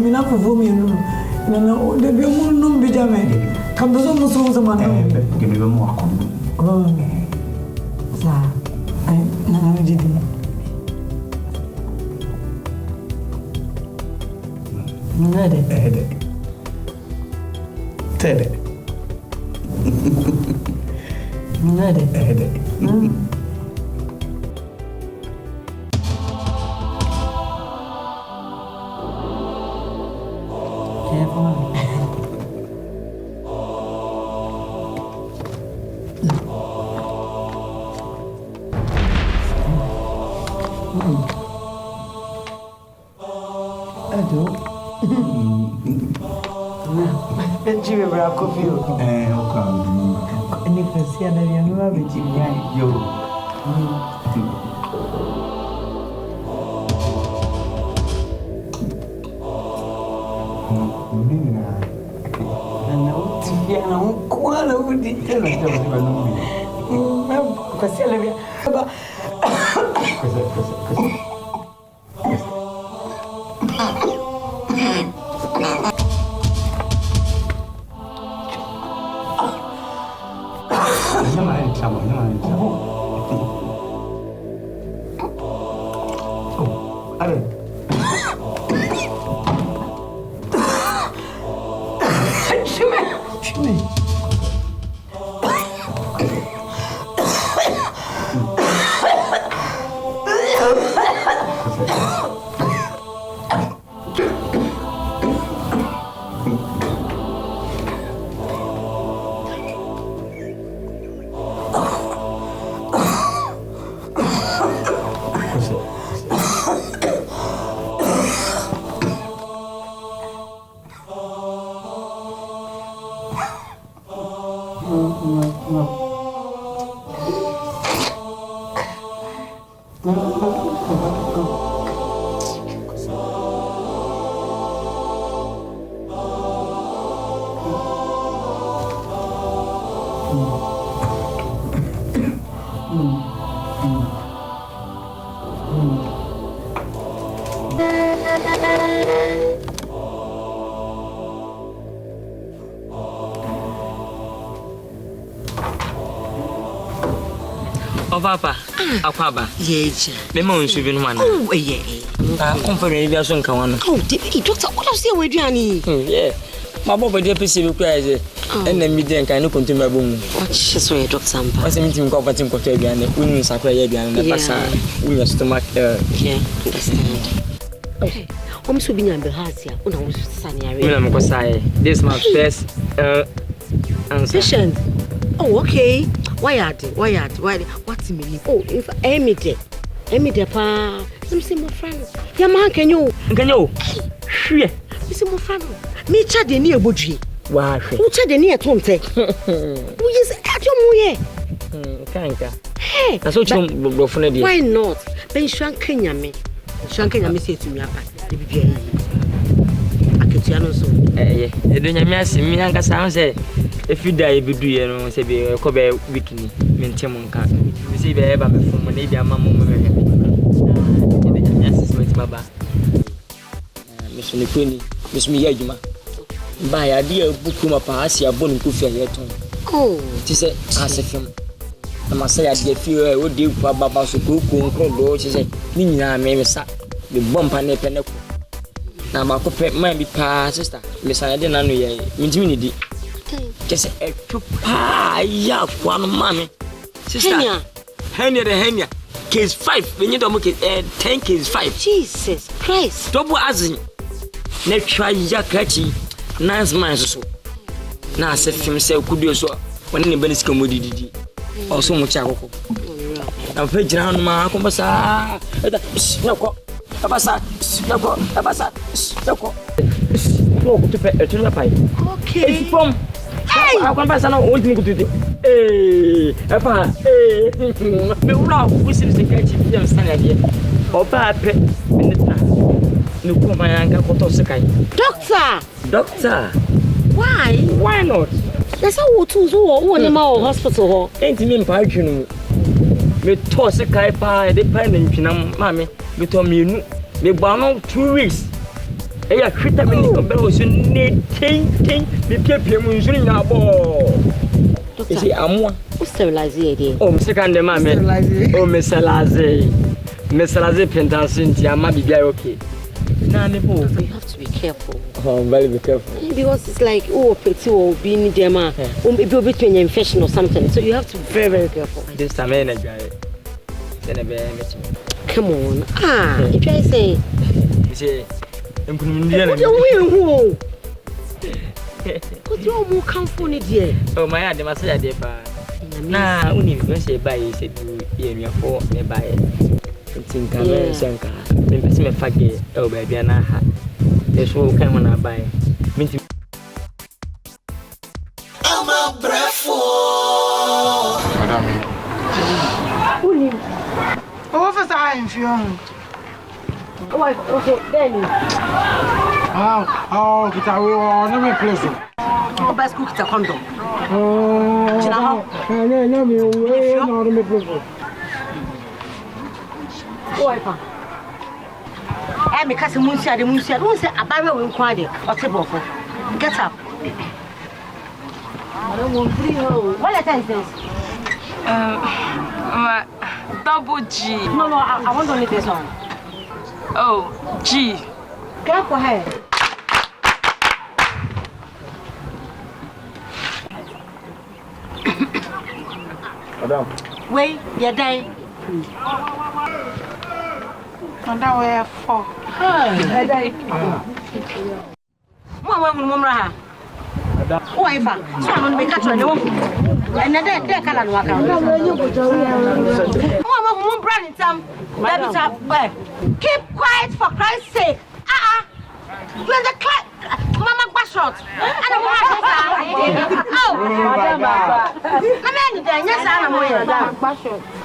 Me na for me no. No, de be mo no be jame. Kam do mo so zaman. Give me more. Sa. Na na me didi. Nade. Tede. Nade. Jibe bra coffee o. Okay. Ni pensia na vya mwa bijibu. Yo. Na utia na ukwala udi tena kwa nini? Pensia na vya. Oh, Papa, Aquaba. Yes. The moon should be one. Oh, yeah. Comfort, maybe I shouldn't come on. Oh, Doctor, what else are we doing? Yeah. My boy, the PC requires and then me then can continue my boom. What she's so Dr. Sampa. What's the meeting cooperating for Fabian? We need Sacrabian and the Passa. We are stomach. Yeah, understand. Okay. I'm so being Behasia. Oh, Sunny. This is my first patient. Oh, okay. Why are they? What's the meaning? Oh, if aimez, pa. Some say my friend. Your man can you? Sure. You see my friend. Me chat the near Budgie. Wow. Who chat the near Tonte? Who is at your moye? Hey, that's what you're from. Why not? Ben Shank Kenya me. Shankanya me say to me, Aketiano so. You don't miss me, Uncle Sam say. If you die, you do, you know, say, be a cover weekly, maintain car. You see, be ever from an India, Mamma. Yes, Baba. Miss Queenie, Miss Miyajima. By a dear book, my pass, your bone coffee yet. Oh, she said, as a film. I must say, I get few would do for Baba so cook, she said, Nina, maybe sat the bump and a penny. Now, my copet might be past, sister. Miss I didn't know ye, intimidity. Just a ya one mommy. Sister, Henya, case 5. When you don't make it 10 case 5. Jesus Christ. Double as next try ya catchy. Nice man so. Now Ces Films say could do so when anybody is commodity. Also much alcohol. I'm very round my conversa. No, okay. From I can pass on old thing to do. Hey, Papa, hey, me una fusi se kachi fiam sana dia. Oba pe minita. No kuma yanga koto sekai. Doctor. Why not? That's how we too so one in my hospital ho. Ain't me pa twinu. Me to sekai pa de pa na ntwina mama me to mienu. Me gba no 2 weeks. Eya kwita me ni obere osu ne ten me piapia mu nsu nya bo. Isi amwa. O sterilize dey. Oh, me second dem me. Oh, me sterilize pentansin ti ama bibia okay. Na ne bo. You have to be careful. Oh, very be careful. Because it's like petty or being them be between infection or something. So you have to be very, very careful. This time I come on. If I say I'm you're more comfortable, dear. Oh, my aunt, must say, dear. Now, only you say buy it, said you for nearby. Think I'm a sanka. Then pass me a faggy. Oh, baby, and I had. There's all come when I buy. I'm OBREFUOR. Oh, for time, film. Okay, then. Oh, get away on me, please. Oh, best cook the condom. Oh, no, me away on me, please. Oh, I make us a moonshine, the moonshine. Who said a barrel will inquire or table for? Get up. I don't want 3 holes. What letter is this? Double G. No, I want only this one. Oh, G. Go for her. Madam. Wait, you're there. And that way 4. Mama. Oh, I found. So I'm going to be catching you. And then they can't walk out. Mama, brand some. Keep quiet for Christ's sake. You're the clap. Mama Bashot. I don't want to. Oh, I'm going yes, I'm going.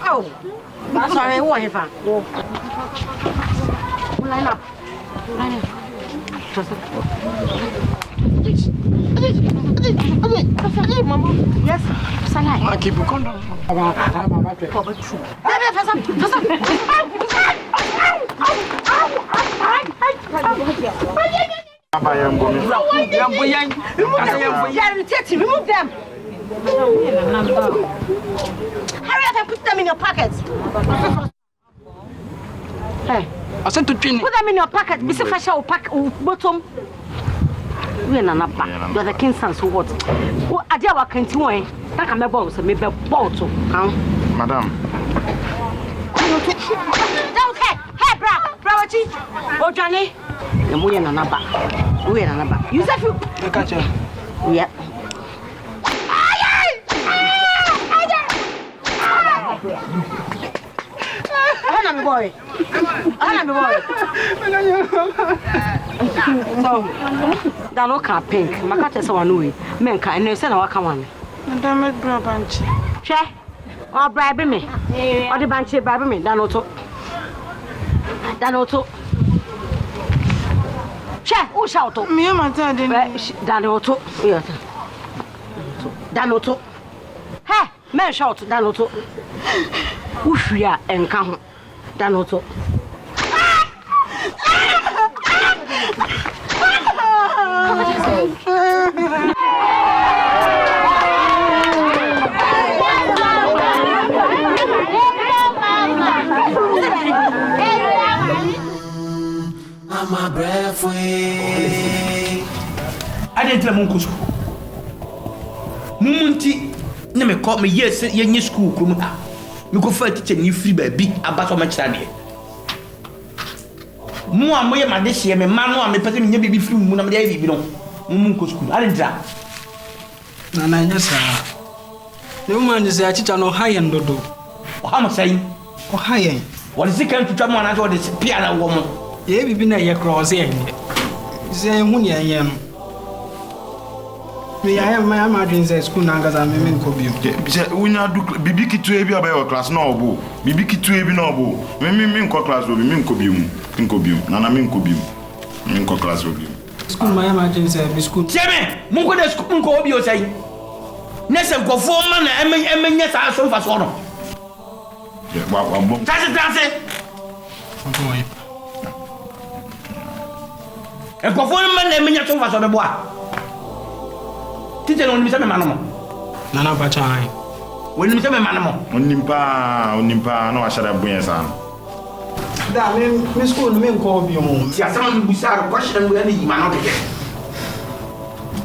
Oh, sorry, what if I line up? Yes, I keep a condom. Remove them. Hurry up and put them in your pockets. Hey, Asante Twi. Put them in your pocket. Mr. Fasha will pack bottom. We na ba. Do the king sans what? Wo ade wa kan ti won. Na ka me ball so me be ball to. Kan. Madam. Okay. Hey bra wachi. O Johnny. Na mo ye na ba. We na ba. You say you. Catch her. Yeah. I'm a boy. So, that no car pink. My cat is one way. Men can and send our come on. Madam, it brought bunch. Che, or bribe me. Or the banshee bribe me. That auto. Che, who shout? Me, my dad, that auto. That auto. Hey, men shout. That auto. Ufia and come. That auto. I'm a brave way. I didn't tell Munkus. Mumunti, never caught me yes, yen school. You go for a teacher, you free baby, about how much study. More and more, my this year, my man, my person, you be free, Munam, you know, Munkus. I didn't tell. Nana, yes, sir. No man is a teacher, no high and dodo. How much saying? Oh, high. What is it come to come on out of this piano woman? Yeah, we've been a year crossing. Say, when I am. Me, I have my margins at school now because I'm a man. We now do Bibiki to be about class no bo. Bibiki to be no bo. Me class will be mincobium. Nana mincobium. Minco class will be. School, my margins at school. Jemmy, Mungo de school go be saying. Nessa go for man, and yes, I saw fast one. That's it. And go for man, and many so fast on the boy. Teacher only me manamo. Nana Bachai. When you say manamo. Onimpa, no, I should have been son. That Miss School, men call you. Yeah, some bizarre question with any man.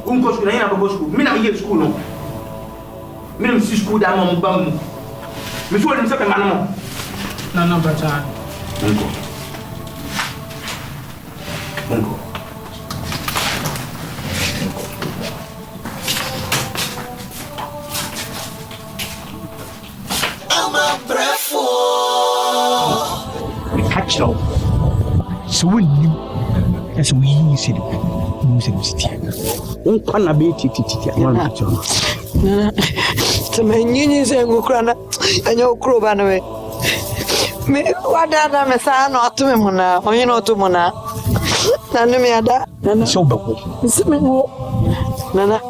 Uncle school, I have a school. Me not here school. Me see school down on bum. Miss William said manamo. Nana Bachai. Uncle. Catch up. So when you as we said, one can abate it. Nana, to my union say, Ukrana, and your crew ban away. Me, what other Messiah or to Mona, or you know to Mona? Nana, me ada, Nana, so Nana,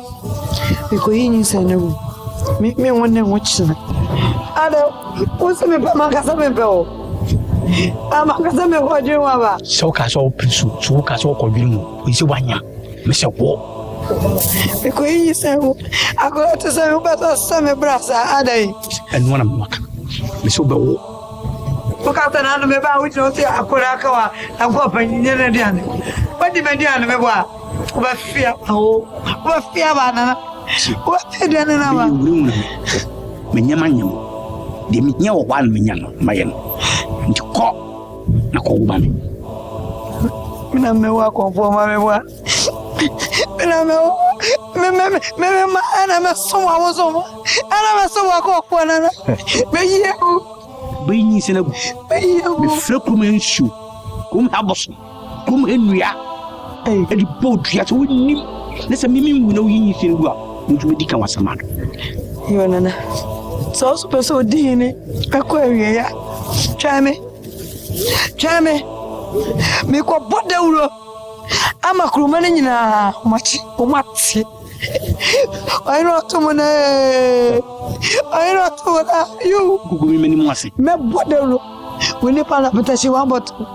because you say no. Make me wonder what's Ada, what's me, Macasame Bell? I'm a Casame, what you are. So castle pursue, so castle called you. We see one young Mr. War. Because you say, I got to say, but some brasa, Ada, and one of them, Mr. Bow. Look out an animal about which you say, Akurakawa, Akuapem Twi. What did Mediana Mewa? What fear? Oh, what fear, Banana? What did you know? Menyamanyam, the Minya one Minyan, Mayan, and to call Nakoban. Mewa conform my work. Remember, I'm a so I was over, and I'm a so I call one another. Bring in a Flukuman shoe, come Abboson, come Henrya, and the boat yet with him. Let's a mimim we know you in well, which we become as a man. You Nana. So so dini Aquaria. Chame. Me ko bodewro. Ama krumane nyina machi omati. I know to mona. I know to mona. You go me many more say. Me bodewro. We ne pana betashi one bottle.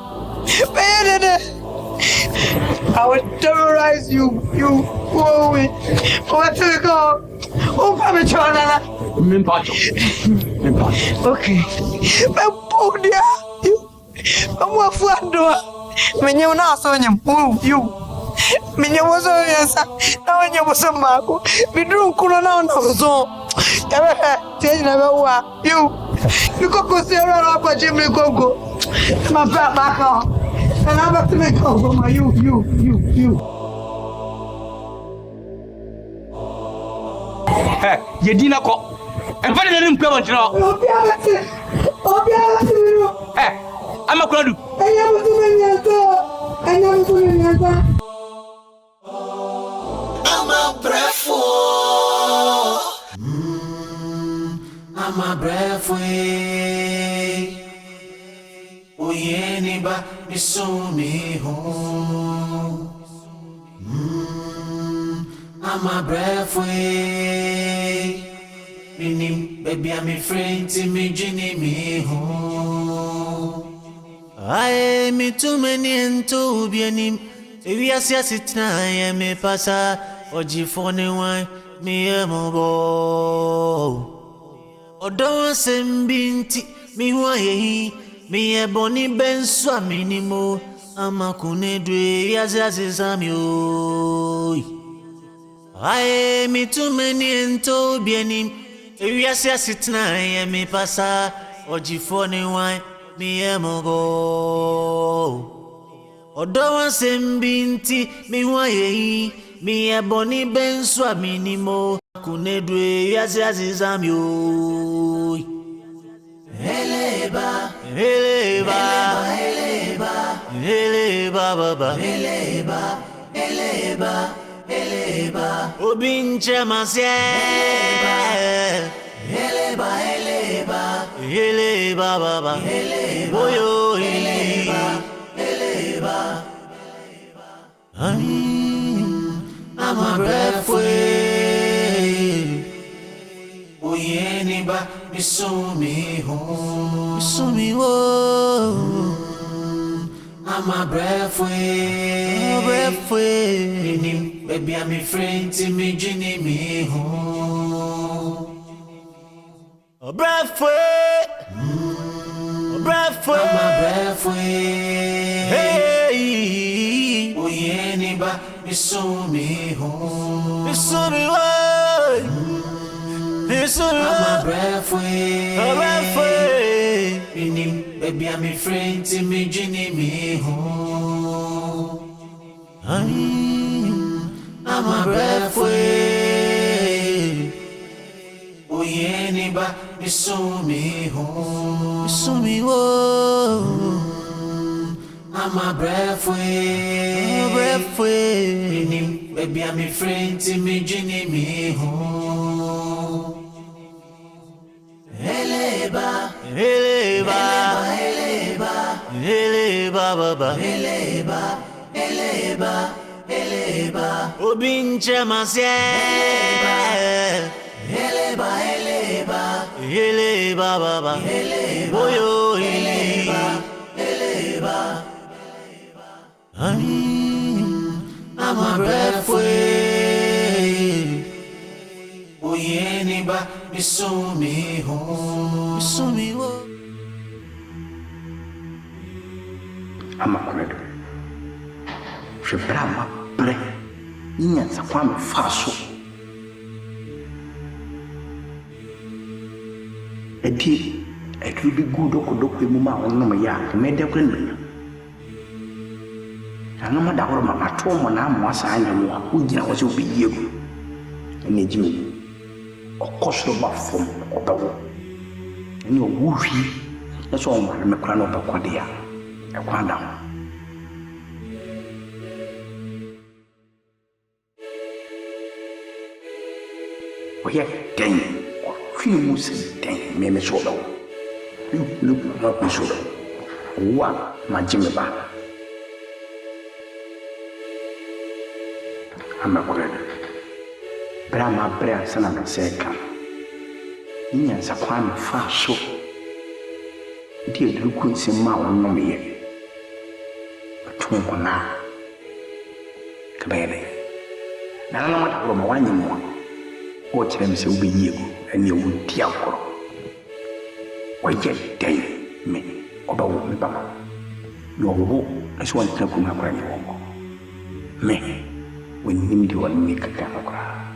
I will terrorize you. Go away. What to go? Oh, come and join us. Okay. My poor dear. You. I'm a friend. When you're not so you. Minye boso yasa. Na wanye boso mako. Bidru kuno na boso. Yawe teji na bewa. You. Niko kusera na kwa jimi kongo. Mafa baka. Kana ba tume kongo ma you. Yedina ko. Emfa de nim kwa ntino. Obiara tiro. Ama kula du. Enya mutume nyanta. I'm a breath way. Oyeniba misumi home. I'm a breath way. Minim baby I'm a friend to me Jenny me home. I me too many and to be anim. We are sitting I am a passa or G4 wine me a mobile. Odo sembinti mi waye mi eboni benso aminimo amakune dwe yazaze zamyo aye mi too many ento bienim ewiase asitna ye mi pasa ojifo ni wan mi emogo odo sembinti mi waye mi eboni benso aminimo kunedwe yazaze zamyo Heleba baba Heleba Obinche masye Heleba baba Oyo Heleba I'm a breath way Oyeniba misumi home misumi wo I'm a breath way baby I'm a friend to me Jenny me home a breath way I'm a breath way hey Oyeniba misumi home misumi wo I'm a breath way. Baby, I'm a friend to me, Jenny me home. I'm a breath way. Oh, yeah, neighbor, you saw me home. You saw me home. I'm a breath way. Baby, I'm a friend to me, Jenny me home. Heleba baba Heleba Obinche masye Heleba baba Oyo Heleba I'm a breath way Oyeniba misumi home misumi wo Amakonedo Shebra ma bre Nyanza kwa mfaso Edi Ekrubi gudo kodoko emuma onno ya mede kwenna Anama da horo ma atomo na amwasa anya mu akugina wo se obiyego ene jimi okosoro ba fom obawo ene owuhwi eso o ma mekura no bakwade ya ekwanda oye den Films den meme sodo look no sodo wa majime ba amakwenda Brahma brea sana naseka Nyanza kwa mfaso Ndiye duku nsema onomye Batungo na Kabele Na mata kwa mwanyi mwa Oche mse ube yego Eni utia ukoro Waje day me Oba wu mbama Yo wu Nasi wani tina kuma kwa ni wongo me when you do one make a camera.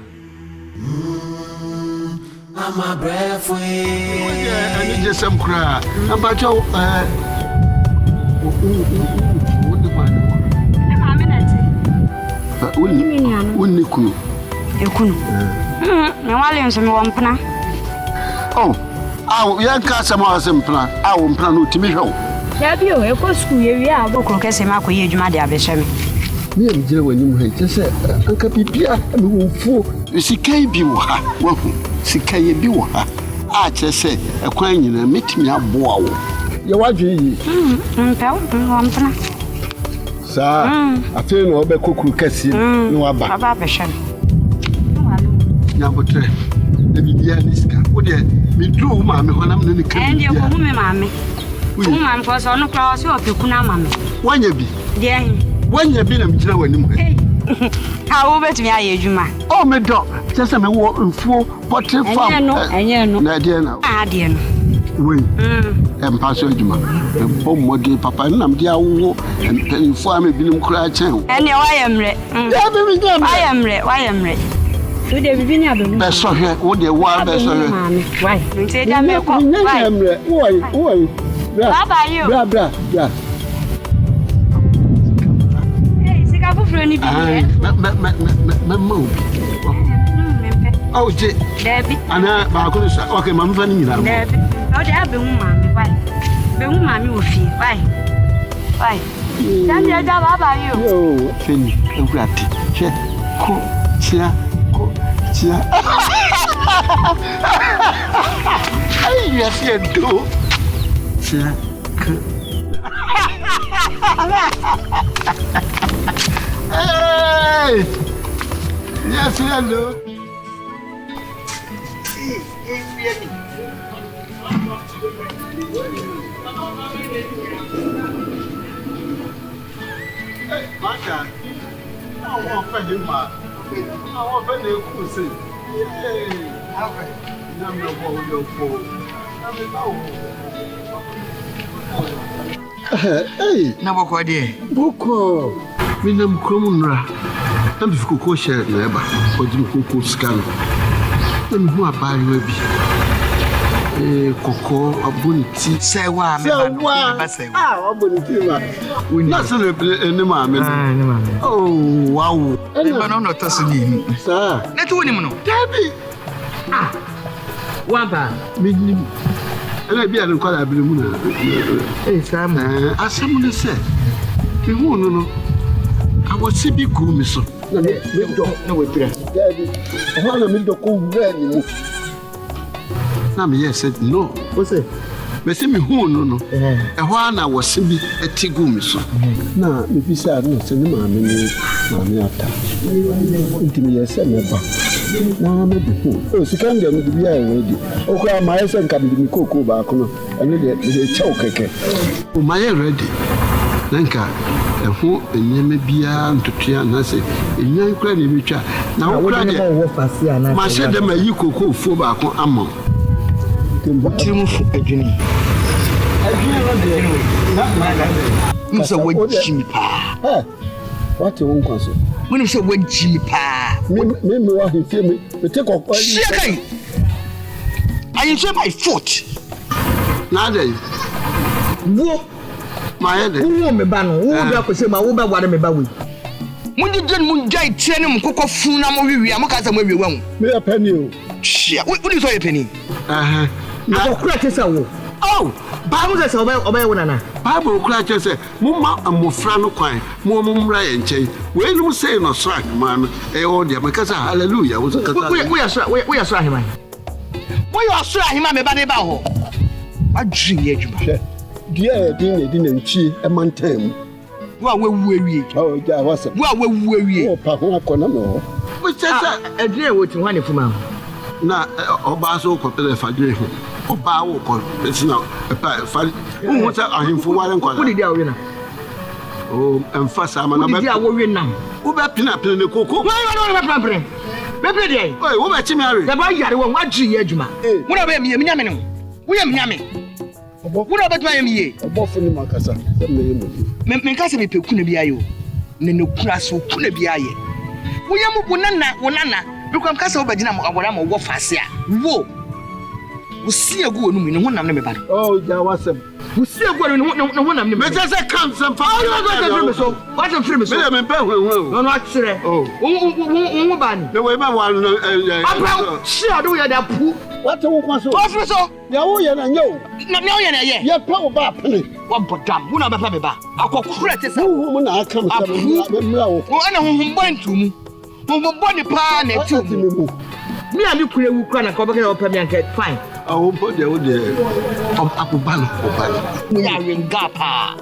I'm a brave way. I need just some cry. About your Uniku. Oh, our young customer simple. I won't plan to me. Yabio, a course school, you are book on Casimako, you might have a shame. Me and Jill, when you hate, just said, Uncle Pipia, and fool. See, Kay Biwa, see Kay Biwa. I just say, a coin in a meet me up, wow. You want you? Sir, I feel no be cook Cassie, no about Yabotre. The Bibianiska. Would you be true, mammy, when I'm in the car? And your woman, mammy. Woman for so no class or to Kunamam. When you be, dear, when you've been a midnight when you how over to me, Juma? Oh, my dog, just a man walk in full, but farm. And you know, dear, ah, dear. Wait, and pass your Juma. And home what gave Papa and I'm dear, and penny for me being crying. And I am ready. I am ready. I am ready. Would there be any best so here? Would there one best so here? Why? You say that me why? Baba you. Blah blah blah. Hey, see ka fufuro ni bi e. Oh, Debbie. Ana ba ko so. Okay, mama fa ni nyina. Debbie. Oh, dey be hu mama, why? Be hu mama wo fi. Why? Why? Dan ya da baba you. Yo, fini. Ewurati. Che. Ko tia. Tia. Ay, ya siento. Tia. Hey! Ya siento. Hey, Maka. I want to find him. I want to find him. Hey, na boko de. Boko. Mi nam kromnra. Na bi fuko share na eba. Ojim koko scan. Na mi hu abari wa bi. Koko aboniti. Sewa me ba sewa. Ah, aboniti ma. Na so le ene ma me. Ah, ene ma me. Oh, wow. E ba no to so ni. Sa. Na to ni mu no. Dabi. Ah. Wamba. Mi ni. Ela bia no kwala abiri mu na. Sam. Asam no se. Ki hu no. Awose bi ku mi so. Na me do na we pira. Dabi. Ho na me do ko wura ni mu. Na me yes said no. What say? Me say me hu no. Ho na wose bi etigu mi so. Na me bi sa no se ni ma me ata. Ntimi yes me ba. Na me bi hu. O sikan de me bi ayi wedi. O kwa ma yes nka bi mi koko ba ko no. Ene de chew keke. O ma ye ready. Nanka eho enyeme bia ntotua na se enyan kura ne bitwa na wo kura de ma se de ma yi koko fo ba ko amon timu fu adwini no de na ma so wajimi pa what you want konso when you say wajimi pa me wa hifie me take kokko shekai I say my foot na dey wo my head wo me ba no wo be akose ma wo be ware me ba we munji den munjai tie ne mkoko fu na mo wiwi am ka sa mo wiwa hu me ya penny o shia wo di so ye penny na okura kesa wo oh ba mo se oba wo nana ba bo okura kesa mo ma amofra no kwan mo mra ye nchen we no say no strike man e o dia me ka sa hallelujah wo so ka sa we ya so ahima wo ya so ahima me ba ne ba ho adwin ye adwuma dia din nchi emantam wa wewu ewie oh ja wasa wa wewu ewie o pa ho akona no wo chesa edin e woti ho ne fuma na oba so ko tele fadre ho oba wo ko pesina pa fa wo sa ahimfo wale nkwala wo di awie na o emfasa ama na ba di awie na wo ba pina ne koko wo no ba plan be plait dey oi wo ba chimi are da ba yare wo agyi ye adwuma wo na ba mi nyame ne wo yam nyame wo na ba twa yam ye obo funi makasa me nkasa me peku na bi ayo ne no kura so kuna bi aye wo yam bo nana because kasa wo bagina mo agora mo wo fase a wo see a good woman, no one of them. Oh, there was a who see a good one of them. But as I come, some power. What a film is no, not sure. Oh, the way my one. She are doing that poo. What a woman so? No, you're power back. One but damn, one of the baby. I call credit. No woman, I come. I know who went to me. Who body pan and to me. Me and you could come and get fine. I won't put the old Akuapem. We are in Gapa.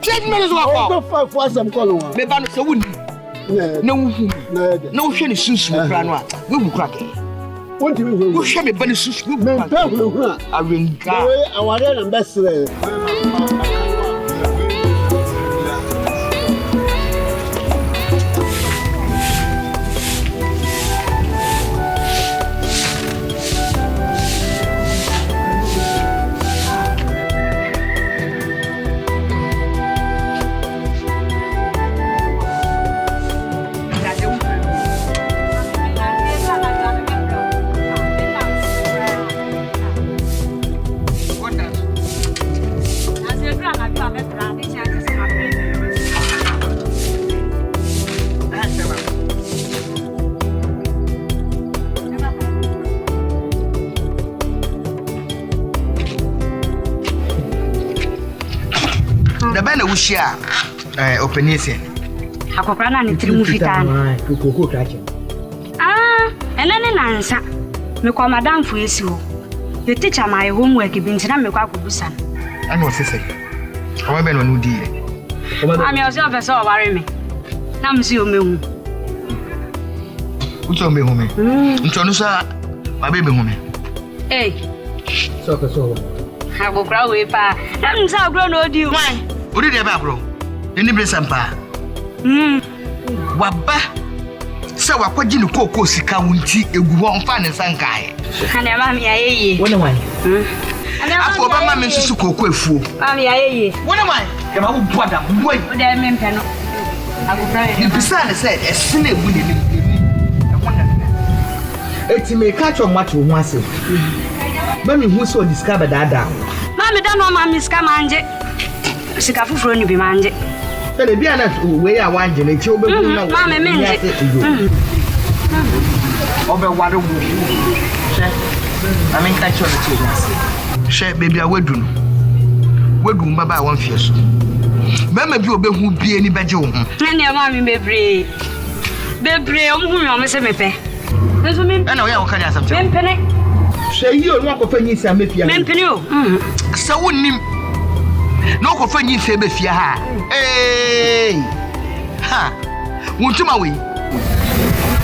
10 minutes walk for some color. Maybe I'm so wouldn't. No, she is sus. We will crack it. What do you show me? Bunny sus. I ring Gapa. I want an ambassador. Ushia openese akopana ni trimu vitana enane nansa me kwa madam fu esi ho the teacher my homework bi ntina me kwa kubusan ana o sese o be no no die ami o se o fese o ware me na msi o mehu uto mehu me nto no sa ma be mehu me so so akokra we pa na msa agro no di wan odi de ba bro eni bresampa waba se wakwaji ni koko sika wunti egu ho mfa ne sankae ana mami ayeye wona wan afo ba mami susu koko efuo mami ayeye wona wan ke ma wo boda boy o de mempe no agofra ni bisa ne se esine egu ne ni wona eti me ka cho mate ho ase mami hu so discover dada mami da no mami ska manje sika fufuro ni bi manje tele bia na we ya wanje na chi obebu na ma me menje obe ware wu she amen ka chi o ti ase she baby awedu no wedu mbaba won fie so mama bi obehu bie ni beje wo ho ne ma me bebre o mu hu me se mepe nso me na we ya wo ka dia samte mempene she yi o no akofa nyi sa mefia mempene o sa wonnim no ko fa nyi fe be fia ha ha wontuma we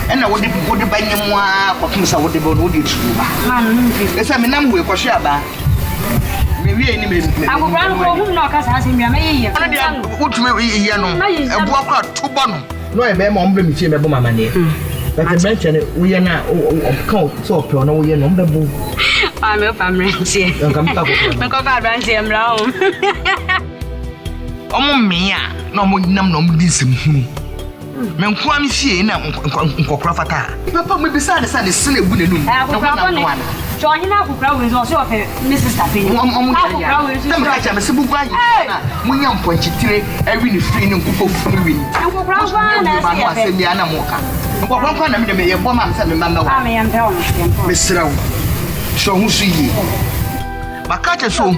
ena wodi banyemu a ko tumsa wodi be wodi tuba man esa me nam we ko hwe aba me wie ni me akokra no ko hu no ka sa asemi ma yeye ana dia wotuma yeye no ebu akwa tubo no e be ma ombe mi tie me bo mama ne but the mention we na o so pe no we no mbe bu me famrantie me ko ka brantie mra o omo mia na omo nam na omo disem hunu me nko am fie na nkokora fata papa me bisa ne sa ne sene gu ne num na wana so hina akokra we so so fe me sister pe akokra we so me ka me se bugu ayi na munya mponchitire awi ne free ne nkofo fu wi akokra wa na se mi ana moka nkokora kwa na me de ye boma se me mama wa me yampe o me srawo so hu su yi makate so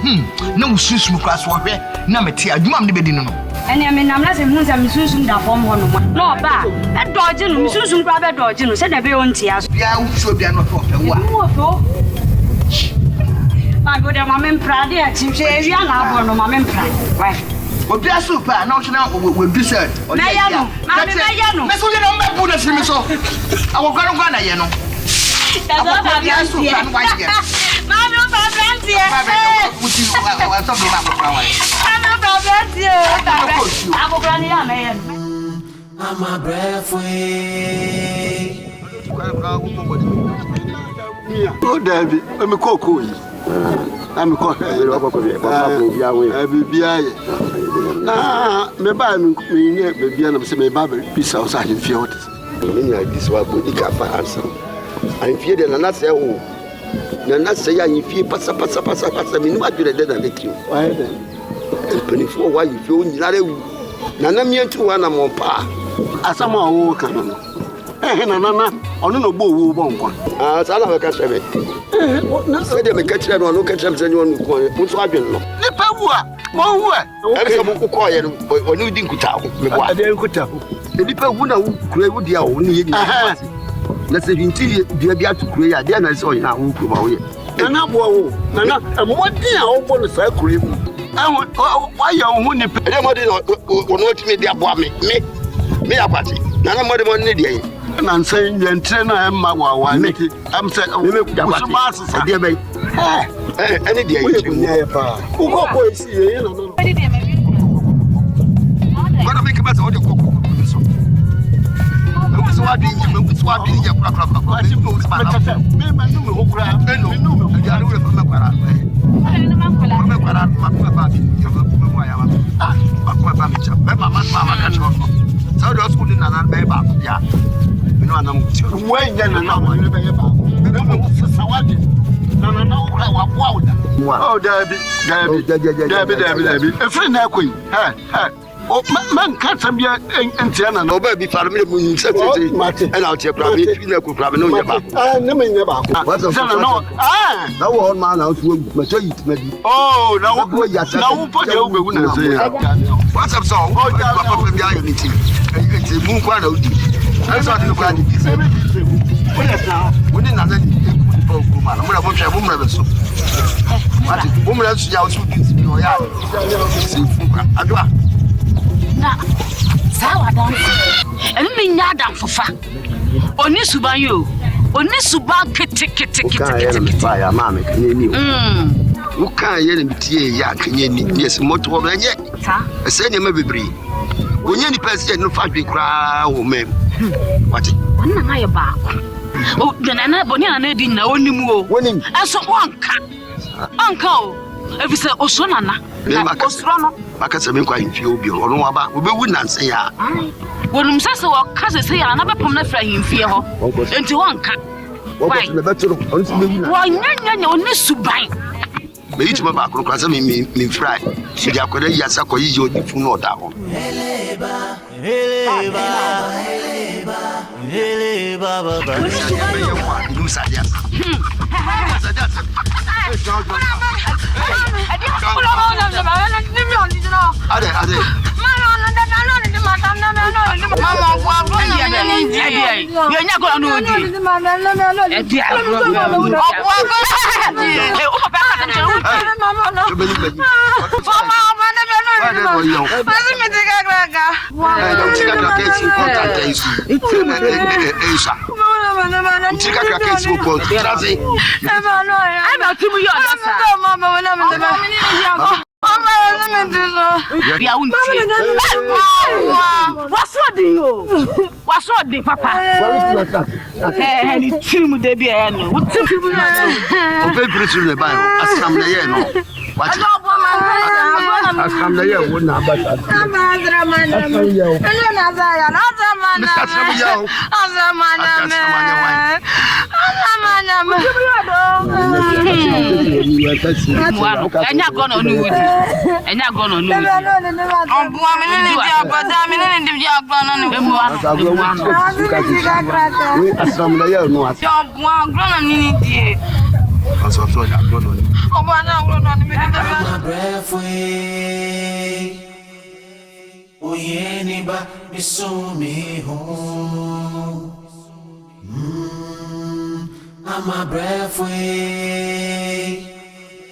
na ususu kwa so hwe na meti adwuma me bedi no ene me namna se hunza misusu nda form ho no no ba e doje no misusu kwa be doje no se na be onti aso bia uso bia no to wa mo to ma go de ma me prade a chimche wi ana abo no ma me prade wa obi aso pa na o chena we do said na ya no ma me ya no me so ye no mbe bu na fimi so awokaro kwa na ye no that's bia aso pa no wa ye ma me pa brantie I'm a breath away. Oh, Debbie, I'm a cocoa. I'm a cocoa. Nah, me buy me baby, and I'm saying, Baby, peace outside in field. This was good. Answer. I fear that I'm not say, oh, not say, I fear passa. Me no do that than the king. Why then? 24 why you feel not a Nana me to one among pa. As I'm all can. Eh, Nana, on no boo won't come. As I never catch it. What say they catch them or no catch them anyone who call it. What's I been? Nepawua, Mowa, I'm quiet or you didn't put out. I didn't put out. The people who know create with their own. Let's say until you be able to create, then I saw you now who come away. Nana, and what dear old bonus I create. Why you only pay them what me their boy me a party. Nana more money day. And I'm saying the trainer and my wife make it. I'm saying, we make the mass, dear baby. Any day, who go boys here? What I make about all the cocoa. Swapping your crap. I suppose my oh, man can't be and Tiana, no baby family moon secretary, and I'll check Rabbi, you could have no yaba. I never. What's a no? Ah, no one man out will mature it, maybe. Oh, now put your woman. What's up, song? Oh, yeah, meeting. It's a moon quite old. I saw the quality. What now? We didn't have any woman. I'm going to have a woman. What woman else? You are. Na sawa dan enu me nya dan fofa oni suban yo oni suban kete fire mama kanyeni wo kan ye ne tie ya kanyeni yes moto wo enye sa ese ne ma bebri onye ni pese no fa dwe kra wo mem wati wonna na ye ba o na boni na di na onimu o wonim aso wanka o efise osona na osrono makasa me kwa himfie obi ono aba obewu nanse ya wonum sese wo kase se ya na bepom na fra himfie ho enti wanka wai me betoro ono se bewu na wanyanya oni suban me yituma ba akro kwasa me fry se dia kwada ya sa ko yi odi fu no da ho heleba baba What's what the papa? Any film de be any. What film na? O pe presu le ba yo. Asam na ye no. What? Asam na ye wo na ba ta. Amadramana. Elo na za ya. Asamana. Asamana. Enya go no nu wudi. Enya go no nu wudi. Obu amene ndi abada amene ndi agba no ne. We asam na ye no asa. Obu agro na ni die. Aso so ya agro no. Obu na agro no ni me de ba. Oyeniba misumi ho. I'm a brave way.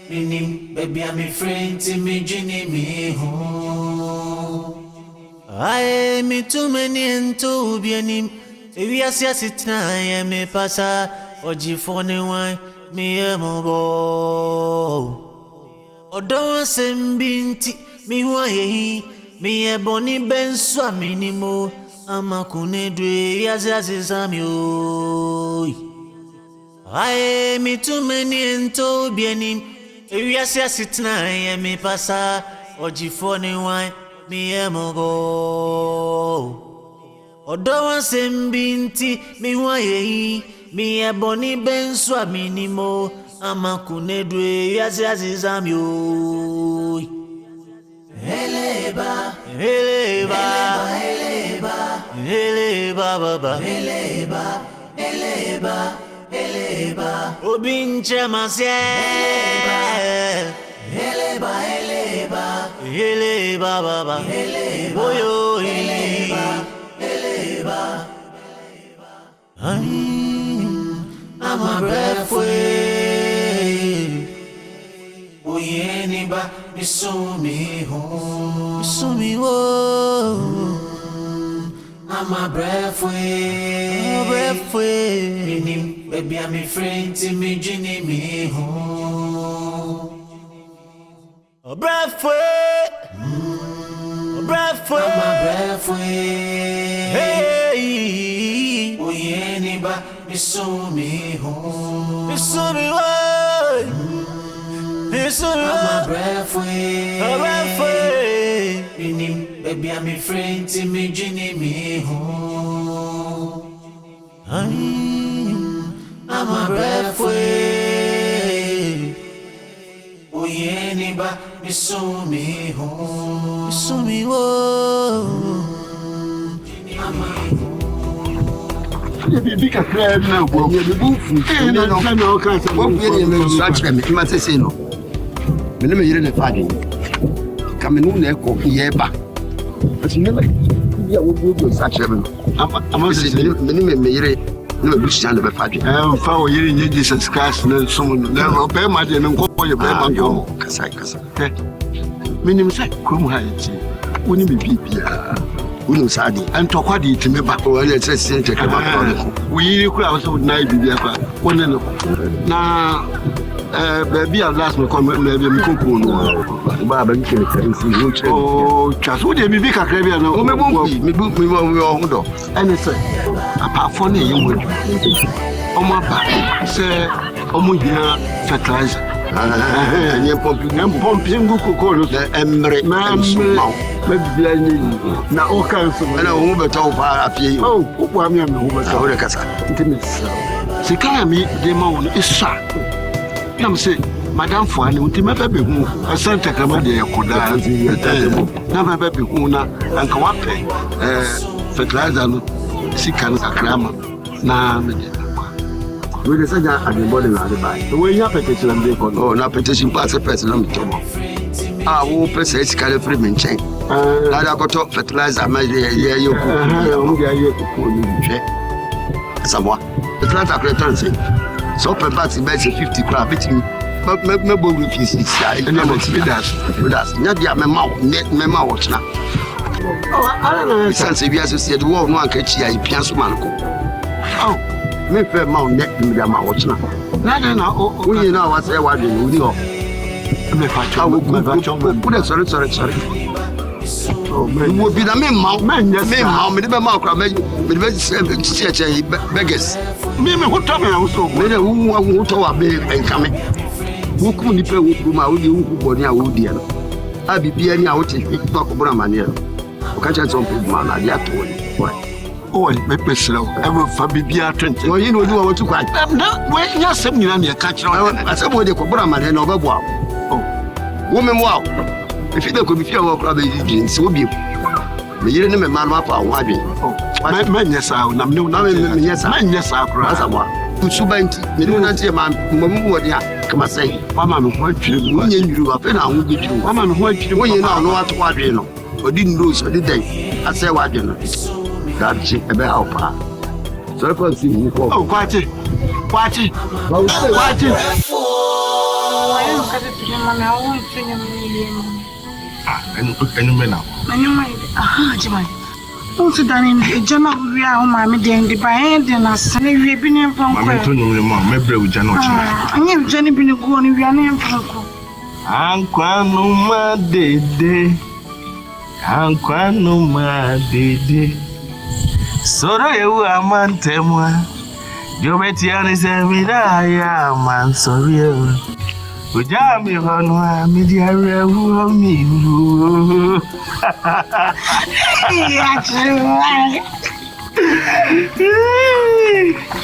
Minim, baby, I'm a friend to me, Jenny, me home. I me too many and to be an him. If you are sitting, I am a passer or G4 wine, me a mobile. Or don't send binti, me why me a bonny ben swaminimo. I'm a cunedre, as is I'm you. Aye, me too many and to be any. If you are sitting, I am me passa, or G4 wine, me amogo. Or don't send binti, me why, me a bonny ben swab minimo, amakunedwe, yes, is am you. Heleba, heleba, heleba, heleba, baba, heleba, heleba. Eleba, obinche masye. Eleba, eleba, eleba, baba. Eleba, oyo, eleba, eleba. I'm a breathway. Oyeniba, misumi ho, misumi ho. I'm a breathway. Baby, I'm a friend to me, Ginny, me home. A breathway. A breathway. I'm a breathway. Hey. Oh, yeah, neighbor, me saw me home. Me saw me home. Me saw me home. I'm a breathway. A breathway. Baby, I'm a friend to me, Ginny, me home. I'm a breathway. Oh, yeah, neighbor, me saw me home. Me saw me home. I'm a big crab now, boy. The booth, and I don't know, can't scratch them. You must say no. Me never hear the fighting. Come in, echo, yeba. But you never, you will go such a I'm saying, no, we stand up a party. I'm found you in Jesus Christ, no, someone never pay my name and call your baby. Casacas. Minimum said, come high. Wouldn't be people. We know Sadi and talk what it may back over and say, we could also night be there. One and now, baby, I'll last my comment, maybe I'm cooking. Oh, just would you be big a Caribbean? Oh, me won't go. And it's apart from the young woman. Oh, my back, say, oh, my dear fertilizer. And you're pumping good cocoa, and maybe now all kinds of and I won't be told by a few. Oh, I'm a woman. See, can I meet the moon is sharp? I'm saying, Madame Fouane, would you maybe who Asante Akan Ghanaian, never baby who and Akuapem fertilizer, Sikan Akrama. Now, we decided at the body of the bike. The way you have a petition, oh, not petition pass a person. I will press California chain. I got to fertilizer my year. You someone. The plant are returning. So perhaps it's 50 crab between. But maybe if you see, I never see that. With us, not the mouth, net my mouth now. Oh, I don't know. Since if you associate the world, one catch here, Pianso Manco. Oh, maybe mount net with your mouth now. Now, you know what's there, what you know. Sorry. Oh, man, would be the main mount, man, the main mount, with the mouth, with beggars. Maybe who told me also, many who told a big and coming. Who couldn't pay with my own body? I would dear. I'll be any out in talk about money. Catch some people, man, I have to. Oh, make me slow. I will Fabia 20. Well, you know, you want to cry. Wait, you're 7 years catch on. I said, what they could put a man and over. Oh, woman, wow. If you don't come here, I'll probably jeans will be. You didn't know my map. Oh, my man, yes, I will. Yes, I'll cross a while. To Subanti, you don't see a man, Mamma, come and say, Mamma, what you up and I will be you. Mamma, what you know what you know. Or didn't lose or did they? I say, what you know. That's it about her. So I can see you. Oh, watch it. Watch it. Watch it. Also, darling, a general we are on my median, the band, and I say, we've been in from maybe we cannot. I never Jenny been a go on, we are named Franco. Anquanuma de. Anquanuma de. Soro you a man temwa. You bet you only say me that I am man sorry. Uja me honwa me di are who me.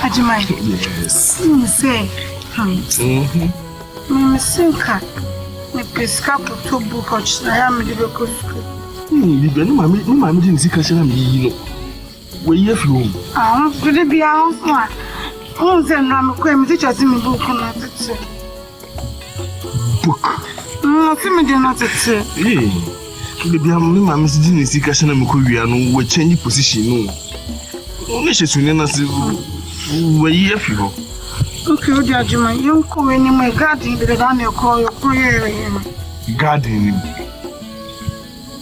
Ajimai. Yes. Say. Me sinka. Me pesca to book or I am the local school. No mammy didn't see Kashana me. Where you from? Ah, could it be our one? Oh, then I'm going to teach me book on it. Book? No, me do not say. Eh, baby, I'm Mammy didn't see Kashana Mukuya, no, change position. No, only she's in us. Where you from? Okay, Judgment, you call any my garden, the Daniel call your career. Garden.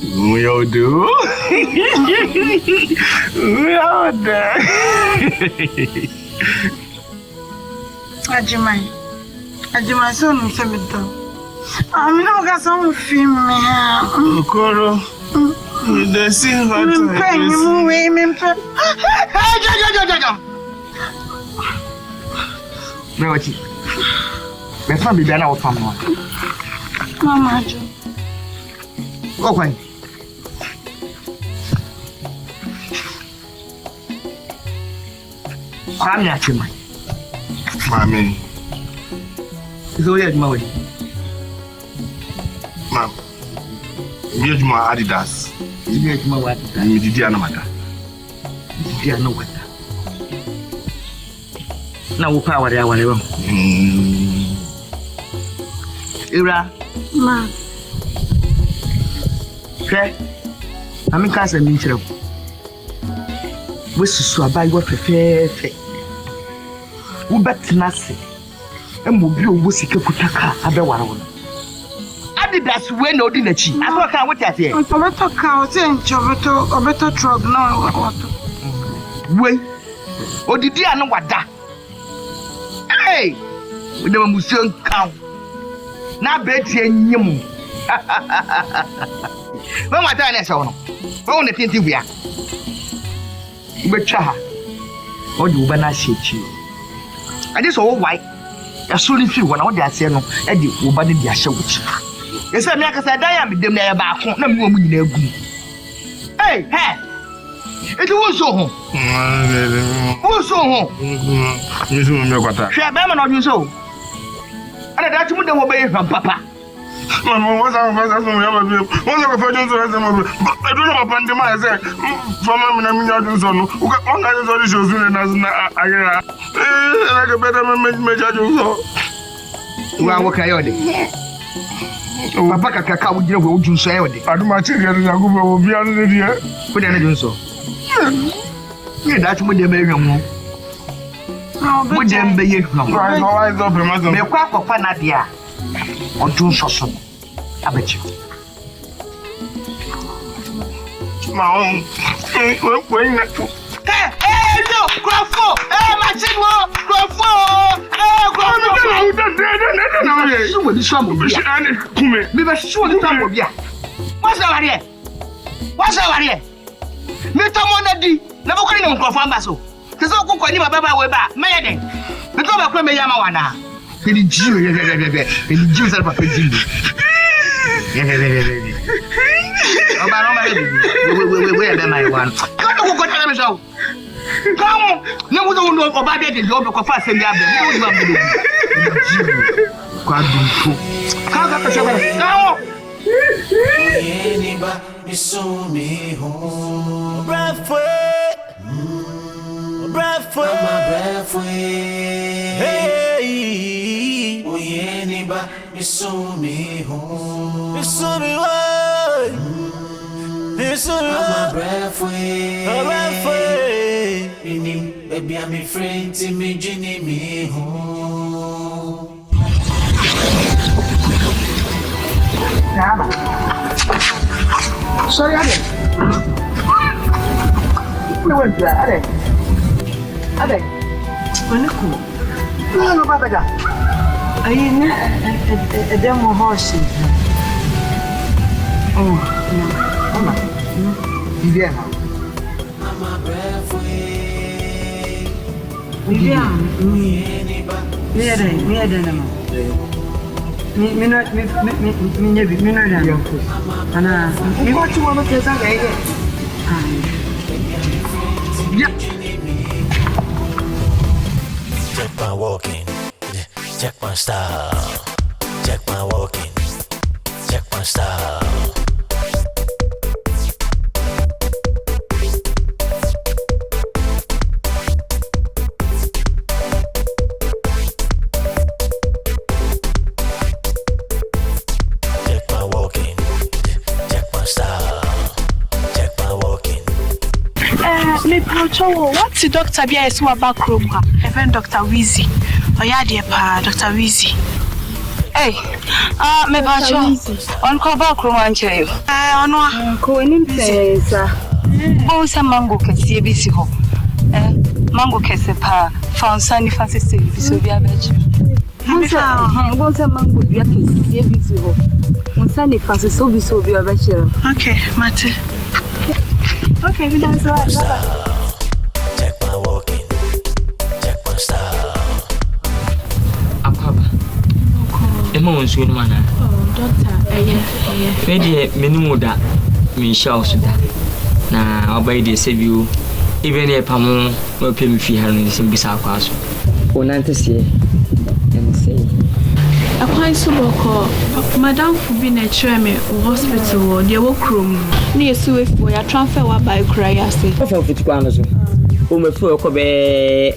We all do. We all do. Ajimai, so no send me down. I'm not got some film. Okoro. The sing hot. No, what? My family be now from one. Mama Jo. Go on. Come here, Chima. Mommy. Is all your money? Ma'am. Here's my Adidas. Here's my what? You did not matter. You did not matter. Now we power there one. Ira. Ma. Okay. I'm in class and meet you. We should survive what fefe. We bet nothing. And we'll be a wussy kutaka abewara. Adidas we no dinachi. I thought I what here. On tomato cow, or better truck now. Wait. Or did you know what that? Hey! We never must count. Now bet you. When my time is on, only think we are. But Chaha, or you banana shit you. And this all white. I soon feel when I want to say no, and you will bandy their shows. Yes, I make us a diamond, them there back home, no woman in a good. Hey, hey! It was so home. Who's so home? You soon know what I shall bear on you so. And that's what they obey from Papa. What's our first husband? What's our first husband? I don't know about the man. I said, from a minute, so who got one of the shows in I like a better major. Well, what can you do? Papa Kaka would you go to say? I do my children and I go beyond the year. Put anything so. That's what they make them. Would them be it? No, I don't remember. They quack of Panadia. On June Sosson. I bet you. My own. Hey, no, Grafo! Hey, my children! Grafo! Hey, Grafo! So, what is some of you? We were sure the time of you. What's our here? What's our here? Mr. Monadi, never calling on Grafambaso. There's no cook anymore, Baba, way back. Mayday. The top of Yamawana. In the Jews are packaging. Where am I one? Come, no, don't know about it. You have fast and come. Baby, I'm a friend to me, Jenny, me home. Sorry, Ade. No one there, Ade. Ade. When you come, no, Baba. I a demo horse. Oh, Mama. You there now? Check my walking, check my style, check my walking, check my style. What's the doctor be a swab back room? Even Dr. Wheezy. Oh, yeah, dear pa, Dr. Wheezy. Hey, me bacho. On call back room and chair. On coining says, oh, some mango can see a busy home. Mango Casepa found sunny fancy service will be a veg. Once a mango be a busy home. When sunny fancy service will be a veg. Okay, Mate. Okay, we dance right. Check my walking, check my style. Akaba. Ema wonsu ni mana. Oh, doctor. Me de menimu da me show so da. Na obai de sebiu even e pamo mo pem fi ha no sim bisa kwa so. Onante sie. Em sei. Akwan so boko. Madam fu bi na chere me hospital wo de wo krom. Na yesu efo ya transfer wa by cry ase. Ofa futi kwa no so. O me fu ko be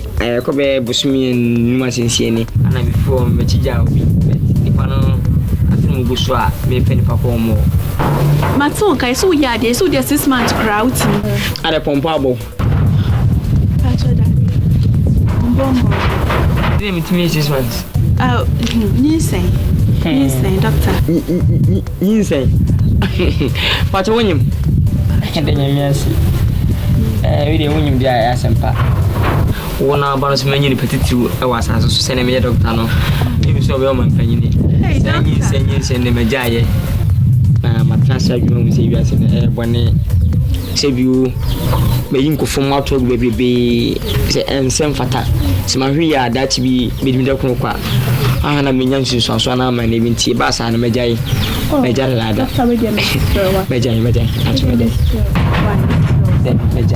busumi numa sensie ni. Ana me fu me chija obi. Nipa no afinu buso a me pe nipa ko mo. Maton kai so ya de so de 6 months crowd. Ada pompo abo. Pacho da. Bombo. Dey me 6 months. Oh, Ninsay, doctor. Ninsay. What you win? And then yes. We didn't win him there as a pa. One hour bonus menu petitu, I was as a send me a doctor. No, maybe so well, my penny. Hey, send them a jay. My transfer, you say you are in one save you. May go from out of baby and same fata. Smaria that be made me the Kroka. I have a million so I am my name in Tibas and Majai. Majai ladder.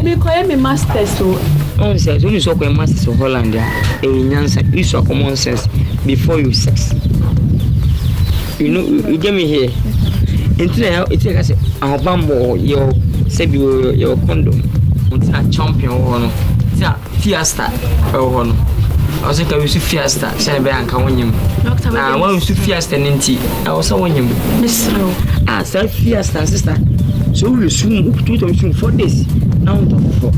Me call me master so. Oh, says only so called masters of Holland. A answer is so common sense before you sex. You know, you get me here. Until it takes a bamboo, your condom. Until a champion or Fiesta or no. I was going to Fiesta, Senator and Kawanium. Doctor, I want to Fiesta and tea. I was on him. Miss Rowe. Ah, self Fiesta, sister. So we soon 2 times 4 days. Now, for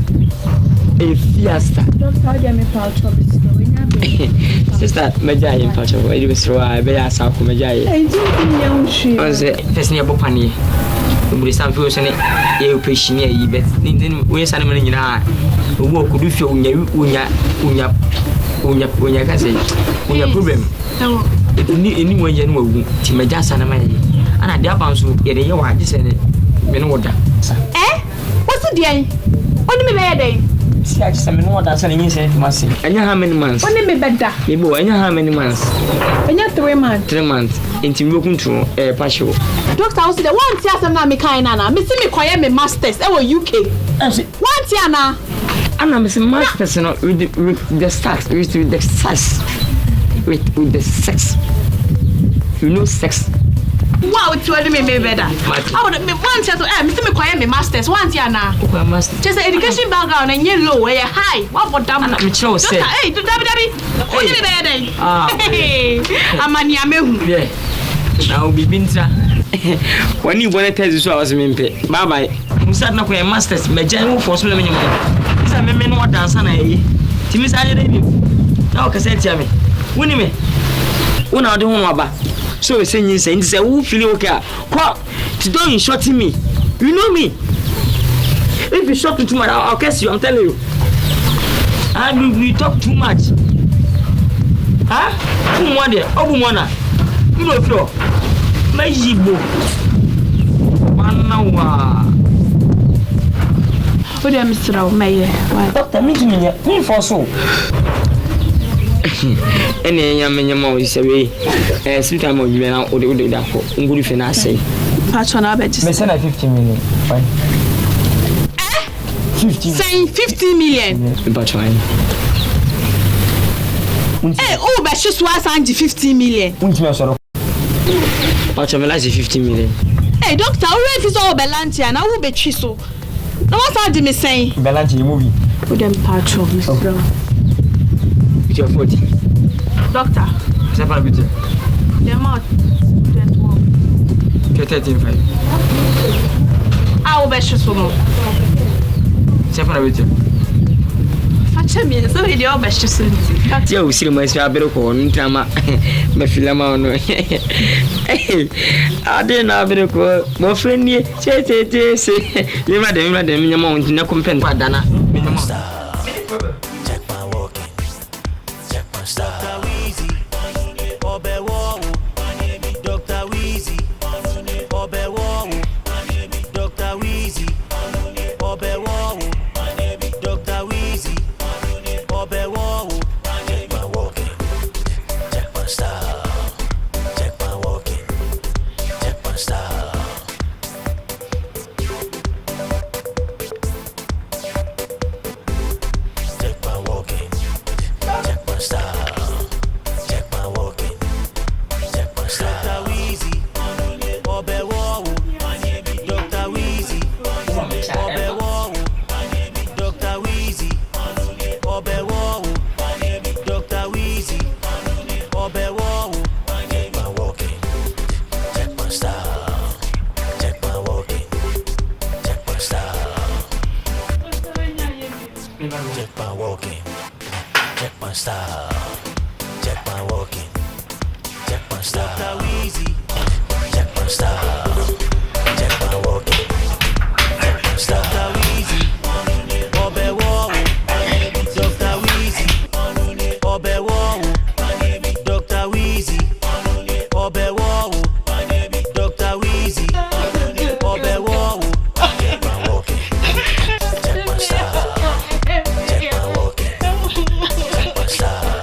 a Fiesta. Doctor, I am a part of it. Sister, Majai in part of it was I bear South Majai. I didn't know she was near Bopani. We some people say, you appreciate me, but then we send money in our work. Could you feel unya problem? Anyone you know, Timajas and a man. And I doubt so, yet you are just saying, Menoda. Eh? What's the day? Only me day. See, I just am not answering you, said Massy. And you how many months? Only me better. You and you how many months? And you 3 months. 3 months. Into looking to a partial. Doctor, I was the one tears and I'm a kind of Missing me quiet me masters. Our UK. One tiana. And I'm missing my personal with the stacks, with the sex. With the sex. You know, sex. Wow, it's what me better. I would be one chance to Missing me quiet me masters. One tiana. Just an education background and yellow, where high. What for damn? I'm chose. Hey, to Dabby. I'm a Yamu. Yeah. Now be binta. When you want to tell you so I was mean pay. Bye bye. Who said no a masters, Major for swimming. Is a man what dance and I. Timmy's I did. Now can say to me. Winnie me. One out the home about. So saying you say, who feel okay? What? Don't shot me. You know me. If you shot me too much, I'll curse you, I'm telling you. And we talk too much. Huh? Who want it? Obumana. You know, Flo. Majibo. Manawa. What am I, Mr. Mayor? Doctor, meet me for so. Any yamma is away. Sometime you may not order that for good finance. Patron, I bet you send 50 million. Fine. 50 million. Patron. Oh, but she's 50 million. Patron, 50 million. Hey, doctor, already is all Belanti, and I will be chisel. No, what did me say? Belanti movie. Put them patron, Mr. With your 40. Doctor. What's up, with you? The amount. 13.5. I will be chisel. What's up, with you? Fetch me, so he all best chisel. You see my spare corn, drama, my Filamano. I didn't have a call. More friendly, say, you might have the minimum in a company. Dana. Check my walking, check my style. OBREFUOR, Dr. Weezy, OBREFUOR, Dr. Weezy, OBREFUOR, Dr. Weezy, OBREFUOR. Check my walking, check my style. Check my walking, check my style. Check my walking, check my style. Check my walking, check my style. Dr. Weezy, OBREFUOR, Dr. Weezy, OBREFUOR, Dr. Weezy, OBREFUOR, Dr. Weezy, OBREFUOR. Check my walking, check my style. Check my walking, check my style. Check my walking, check my style. Check my walking, check my style. Dr. Weezy, check my style. Check my walking, check my style. Dr. Weezy, OBREFUOR, Dr. Weezy, OBREFUOR, Dr. Weezy, OBREFUOR, Dr. Weezy, OBREFUOR. Check my walking, check my style. Check my walking, check my style.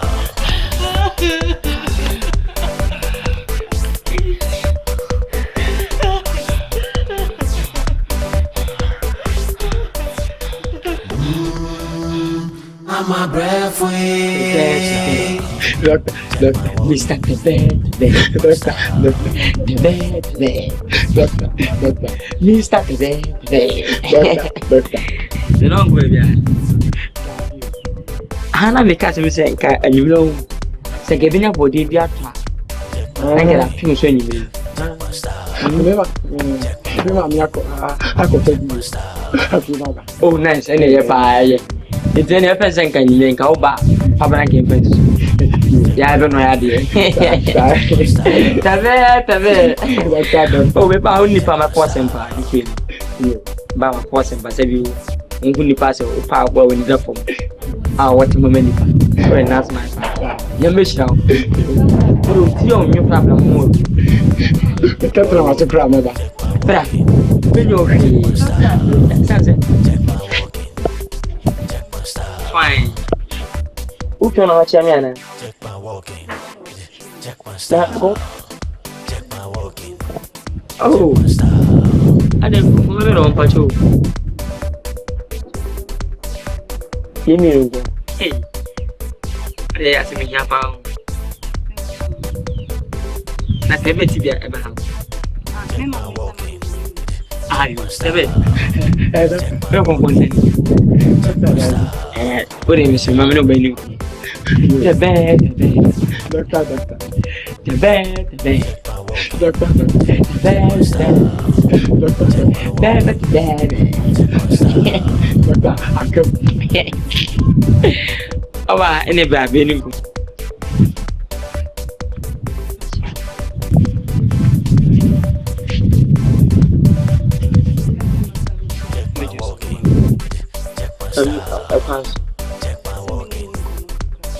I'm a breath away. Doctor, Mr. Doctor, Mr. Doctor. The long way, yeah. Hannah because we say, and you know, say, giving up what did you have? I get a few so you oh, nice, and you buy. It's any person can you make out back. Papa came first. Yeah, I don't know idea. Oh, we only for my person part. By my person, but you only pass a power when you from. I want to many. Very nice, my you miss now. You new problem more. The capital was a problem. But fine. Who can watch me? Check my walking. Check my style. Check my walking. Oh, I didn't remember on patrol. Give me hey. They asked me here about. That's the best you ever have. Are you seven? What is your mamma? Nobody. The bed, doctor, the bed, doctor, oh, any baby.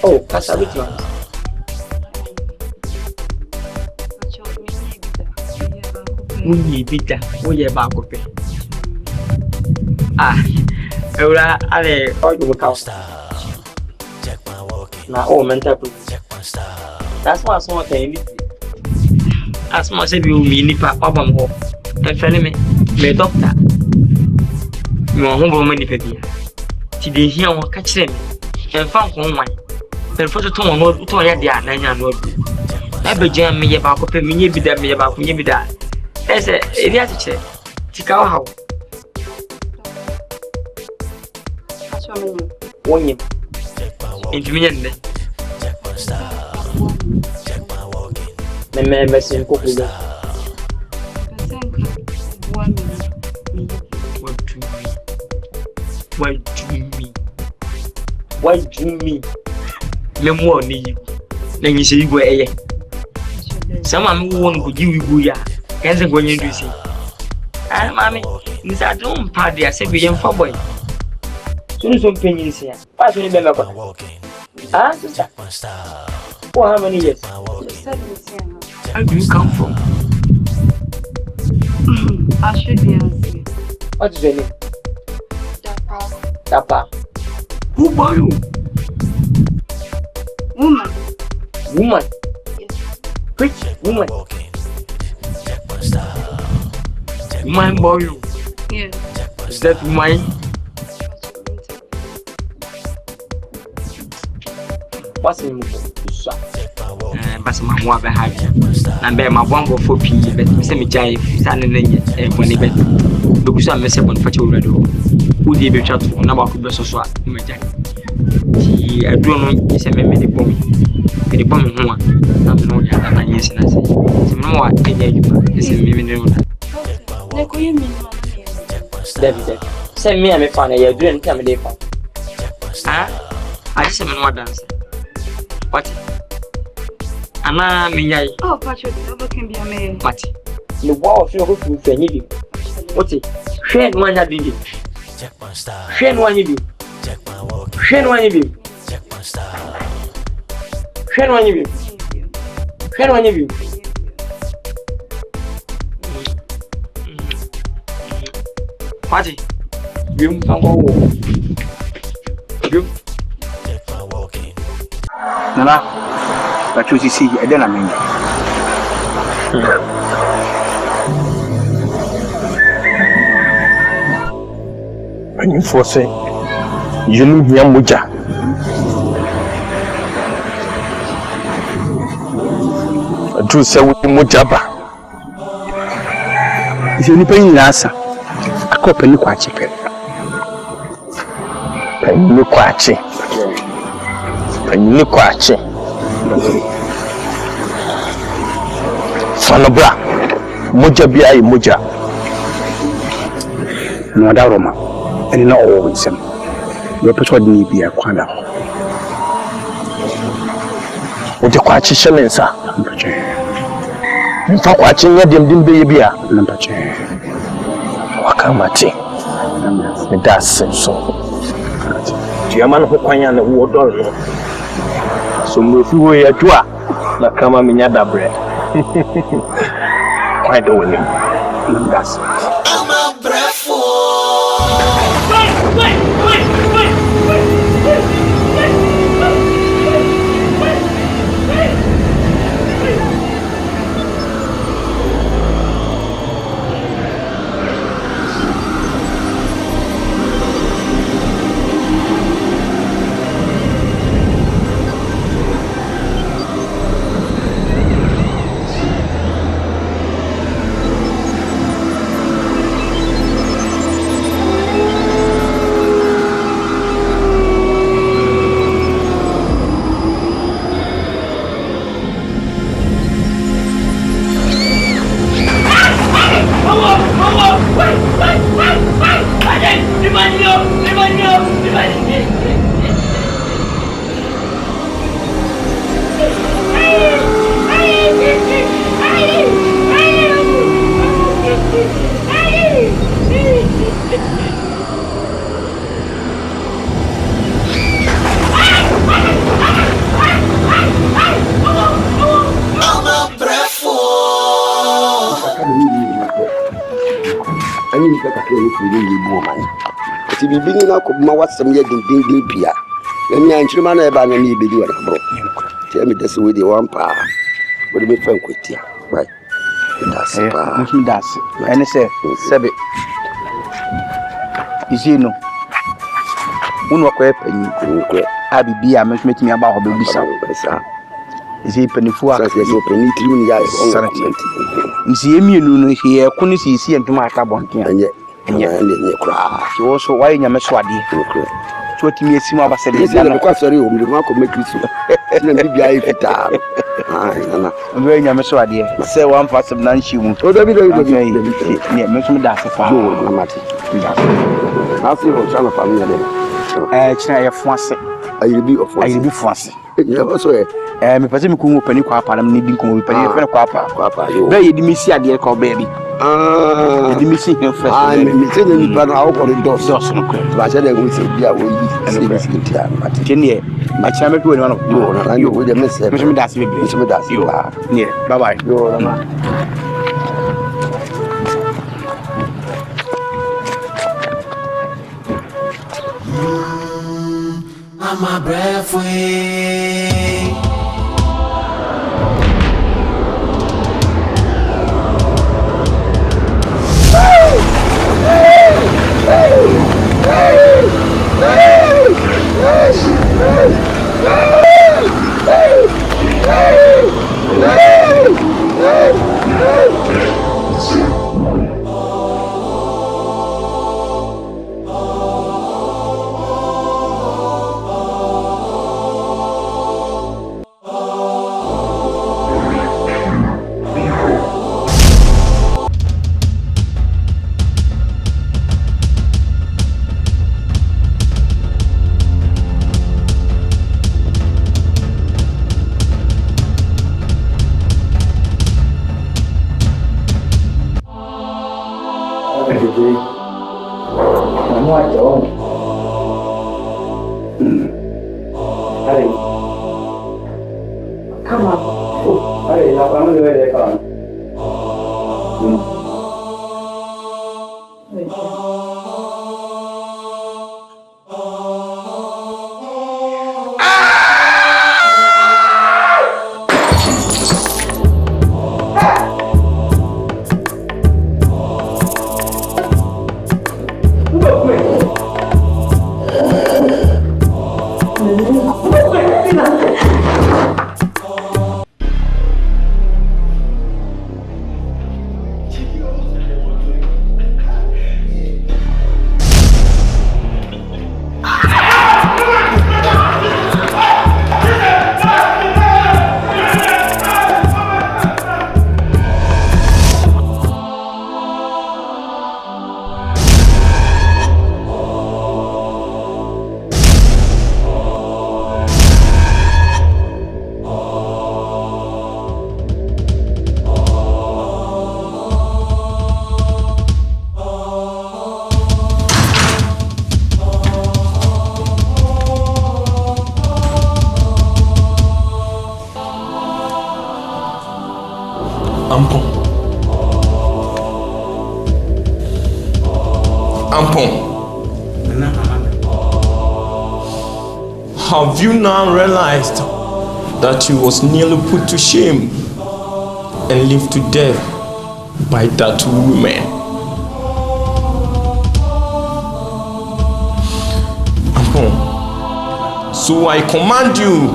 Oh, that's a bit long. We beat that. We are back up. Ah, I will all you will check my walking. Na oh mental problem. That's why someone can need. As much as you mean nipa obam ho. And friend me doctor. Me won ho many people. Ti dey hear won ka kire me. En fa ko wan. Per foto to won to ya dia na nya no. Na be jam me ye ba ko pe me nye bi da me ye ba ko nye bi da. Ese eri ati kire. Ti ka ha. Wonyim. Intimidate. Me messing cook. Why do me? Me more need you. Then you say you go eh. Someone who won't go you go ya. Can't go you do see. Ah, mommy, this I don't party. I said we young for boy. Soon some pennies here. Why should you be like ah, sister. For how many years? Where do you come from? I should be answering. What is your name? Dapa. Who are you? Woman. Woman? Yes. Which woman? Woman boy you? Yes. Is that woman? What's the name of it? But my mother behind you. And bear my one go for P, but Mr. Mijay, standing in when he bet. Because I'm missing one for children. Who did you chat to? Now I could be so swat. I don't know, it's a many bomb. The bomb one. I'm no other than yes, and I say, no, I tell you, it's a minimum. David, send me a fan, you're doing come day. Ah, I just am no dance. What? Anna, me, oh, Patrick, can be a man. What? The wall of your hope to finish. What's it? Shane one had did it. Shane one you do. Shane one you do. Shane one you do. Shane one you do. Party. You can go. You. Nana, but you see, I don't mean. When you force it, you know, young Muja. I do say with Mujaba. If you pay Nasa, Akuapem Twi. Penny Kwachi. Penny Kwachi. Fanobra. Muja Bia Muja. No other Roma. And not always him. Your person need be a corner. With the Kwachi Shaman, sir. In fact, watching your dim baby, number two. Wakamati. That's so. German Hokwanya and the water. So, if you were a draw, la cama minada bread. Quite the winning. That's Ti bibini na ko ma wasam ye din pia And I'm sure man, I'm going to be doing it. Tell me this with the one power. What do you think with you? Right? That's it. And it's a Sabi. Is you know? Uno kwepe abi bia me aba ho be bisa isi panifu aka so pani trim ya isi emienu no hie ko ne sisi entuma aka bonke anye kra so why nyame so ade so timi esimu abase de ya na kwa sori o mi ma ko make so na bibia e fita na we nyame so ade se one pass na nchi mu o da bi do ne me so me da se fa na mati na si ho chana family de china ya fuase ayiribi fuase ya so me pese me ku pani kwa pa na me di nko pani e fe kwa pa be ye di mi si ade ka oba bi di mi si he first me se ni pa na o ko dos no ko ba se de go se bia wo yi se tia mati tene a chama me ku ni no yo na yo we de me se me da se be me da se ba ne bye bye yo na ma I'm a breath way. Have you now realized that you was nearly put to shame and lived to death by that woman? So I command you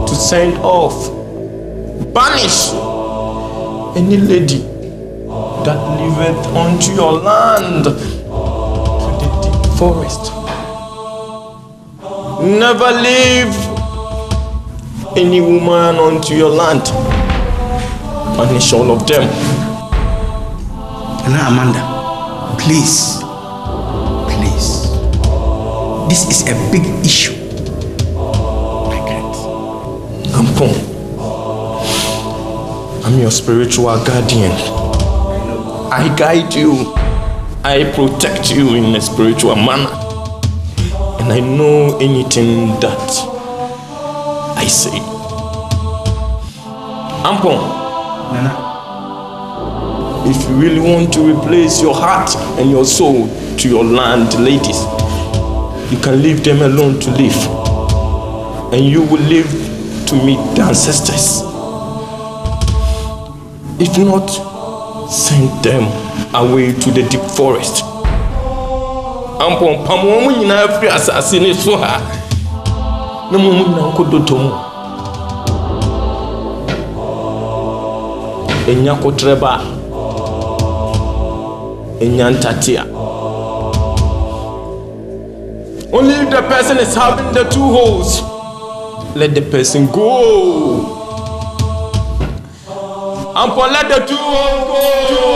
to send off, banish any lady that liveth unto your land to the deep forest. Never leave any woman unto your land. Punish all of them. Now, Amanda, please. This is a big issue. I can't. Ampon, I'm your spiritual guardian. I guide you. I protect you in a spiritual manner. And I know anything that I say. Ampon, Nana, if you really want to replace your heart and your soul to your land, ladies, you can leave them alone to live, and you will live to meet the ancestors. If not, send them away to the deep forest. Ampon pamu nyina afri asase ne so ha. Na mo nyina nkodotom. Enya kotreba. Enya ntatia. Only if the person is having the 2 holes, let the person go. Ampon, let the 2 holes go.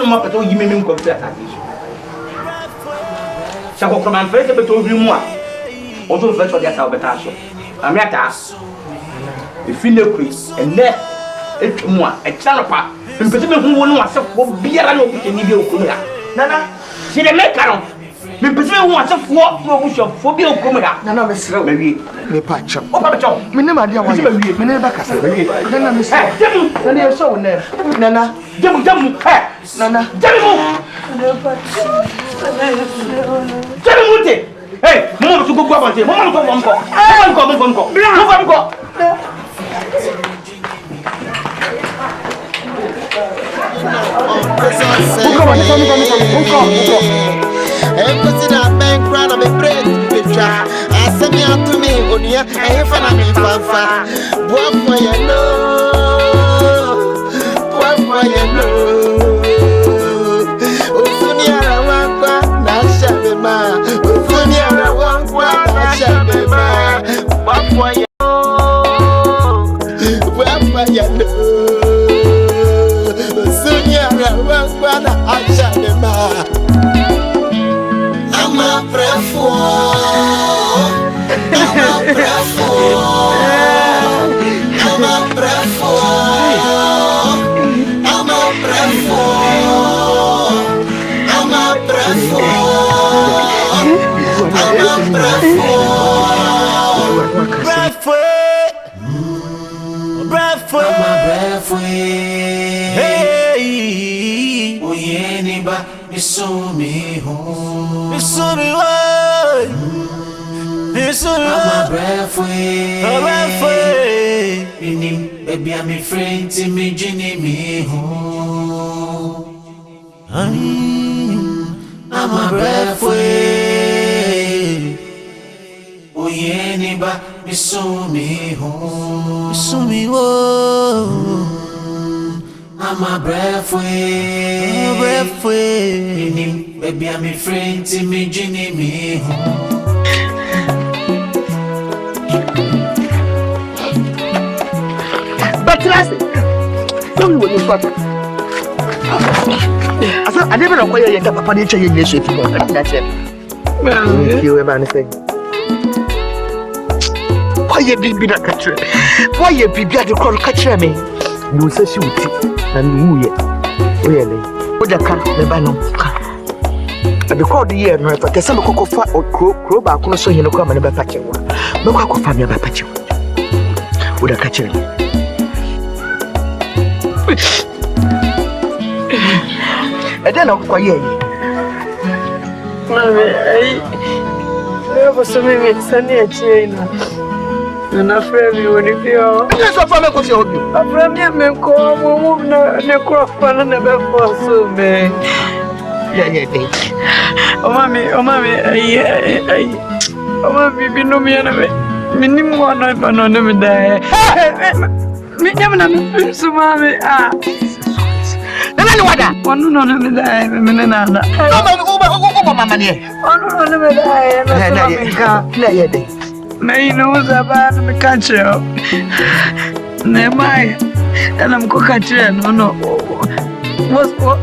Mapato yimi mi nkompe atake. Sako koma mfrese beto bi mu a. Ozo mfrese odi asa obeta so. Ami ata. E fine kuri enne etmu a e kira no pa. Mpese me hu wonu asefo biara na okute ni bi okumu ya. Nana, si le meka no. Mpese me hu asefo na obushofo bi okumu ya. Nana me sire me wie. Me pa cham. O pa cham. Me ne ma dia wa. Me ne ba kasa. Nana me sire. Nana e so wona. Nana, jamu. Nana, jamu. Jamu te. Hey, mama to go abante. Mama ko mko. Mko. Hey, oyeniba misumi ho, misumi wa, misumi wa. I'm a breath away. Baby, I'm a friend to me, Jenny me ho. I'm a breath away. Oyeniba misumi ho, misumi wo. I'm a breath away. Baby, I'm a friend to me, Jenny me home. But last, tell me what you thought. I never know why you got Papa nature in this. That's it. You ever anything? Why you be not catcher? Why you be got to call catcher me? You say she would see. And who yet? Really? What the car never know. And the crowd here, no, if I can some cocoa fat or crow back, so you know, come and never patch you. No, I could find me about patch you. Would I catch you? And then I'll quiet. Mammy, I never saw me Sunday at China. And I'm afraid you will be all. Yes, I'm from you. I'm from your men call woman and a crop and never for so big. Yeah. Oh, mommy, oh, mommy, be no me enemy. Minimum one night, but no, never die. Me never so, mommy. Ah, one no, never die. Menana. Oh, mamma, no, never die. May knows about the country. Never mind. And I'm cooking. No.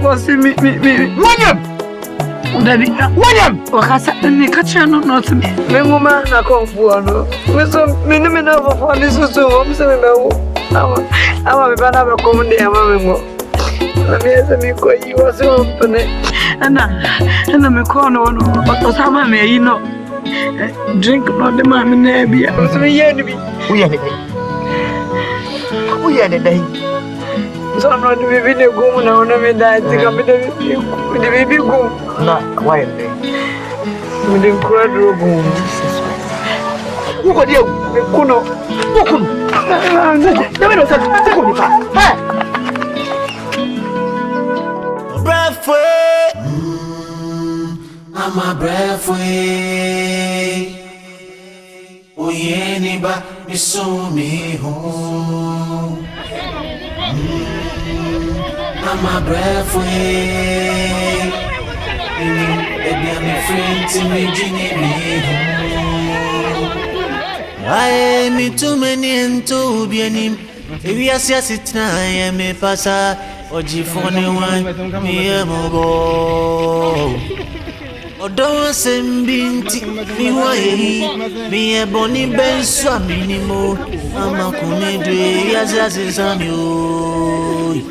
What's me? William! William! What has happened? Me catch you not to me. Me woman, I come for no. We so many of for this so I'm saying no. I'm a banana come there, mamma. Let me ask me what you was open. And I'm a corner on what time you know. Drink not the mammy nebby. I was a enemy. We are the day. So I'm not even a go now, no, me that I think I'm the baby go. Na why? Me the incredible go. Who got you? Kuno. Kuno. Never know that. Kuno pa. Hey. OBREFUOR. I'm a OBREFUOR. Oyeniba misumi home. I'm a OBREFUOR. Baby, I'm a friend to me, Ginny me home. I me too many and to be an him. If you are sitting, I am a passer or G4 one, me a mogo. Don't send binti, me way, me a bonny ben swamini. I'm a comedy as is on you.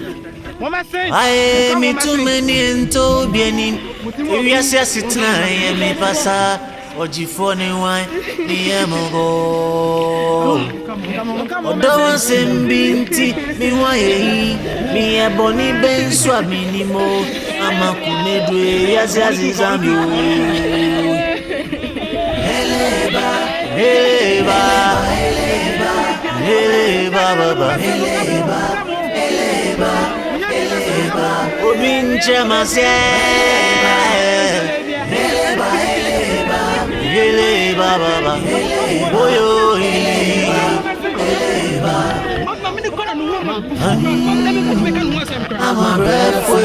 I me too many and to be an him. If you are sitting, I am a passer or G4 one, me a mogo. Don't send binti, me way, me a bonny ben swamini. I'm a comedy as is on you. Heleba, heleba, heleba, heleba, heleba, heleba, heleba. Obinche myself. Heleba, heleba, heleba, baba. Oyo, heleba. I'm a OBREFUOR.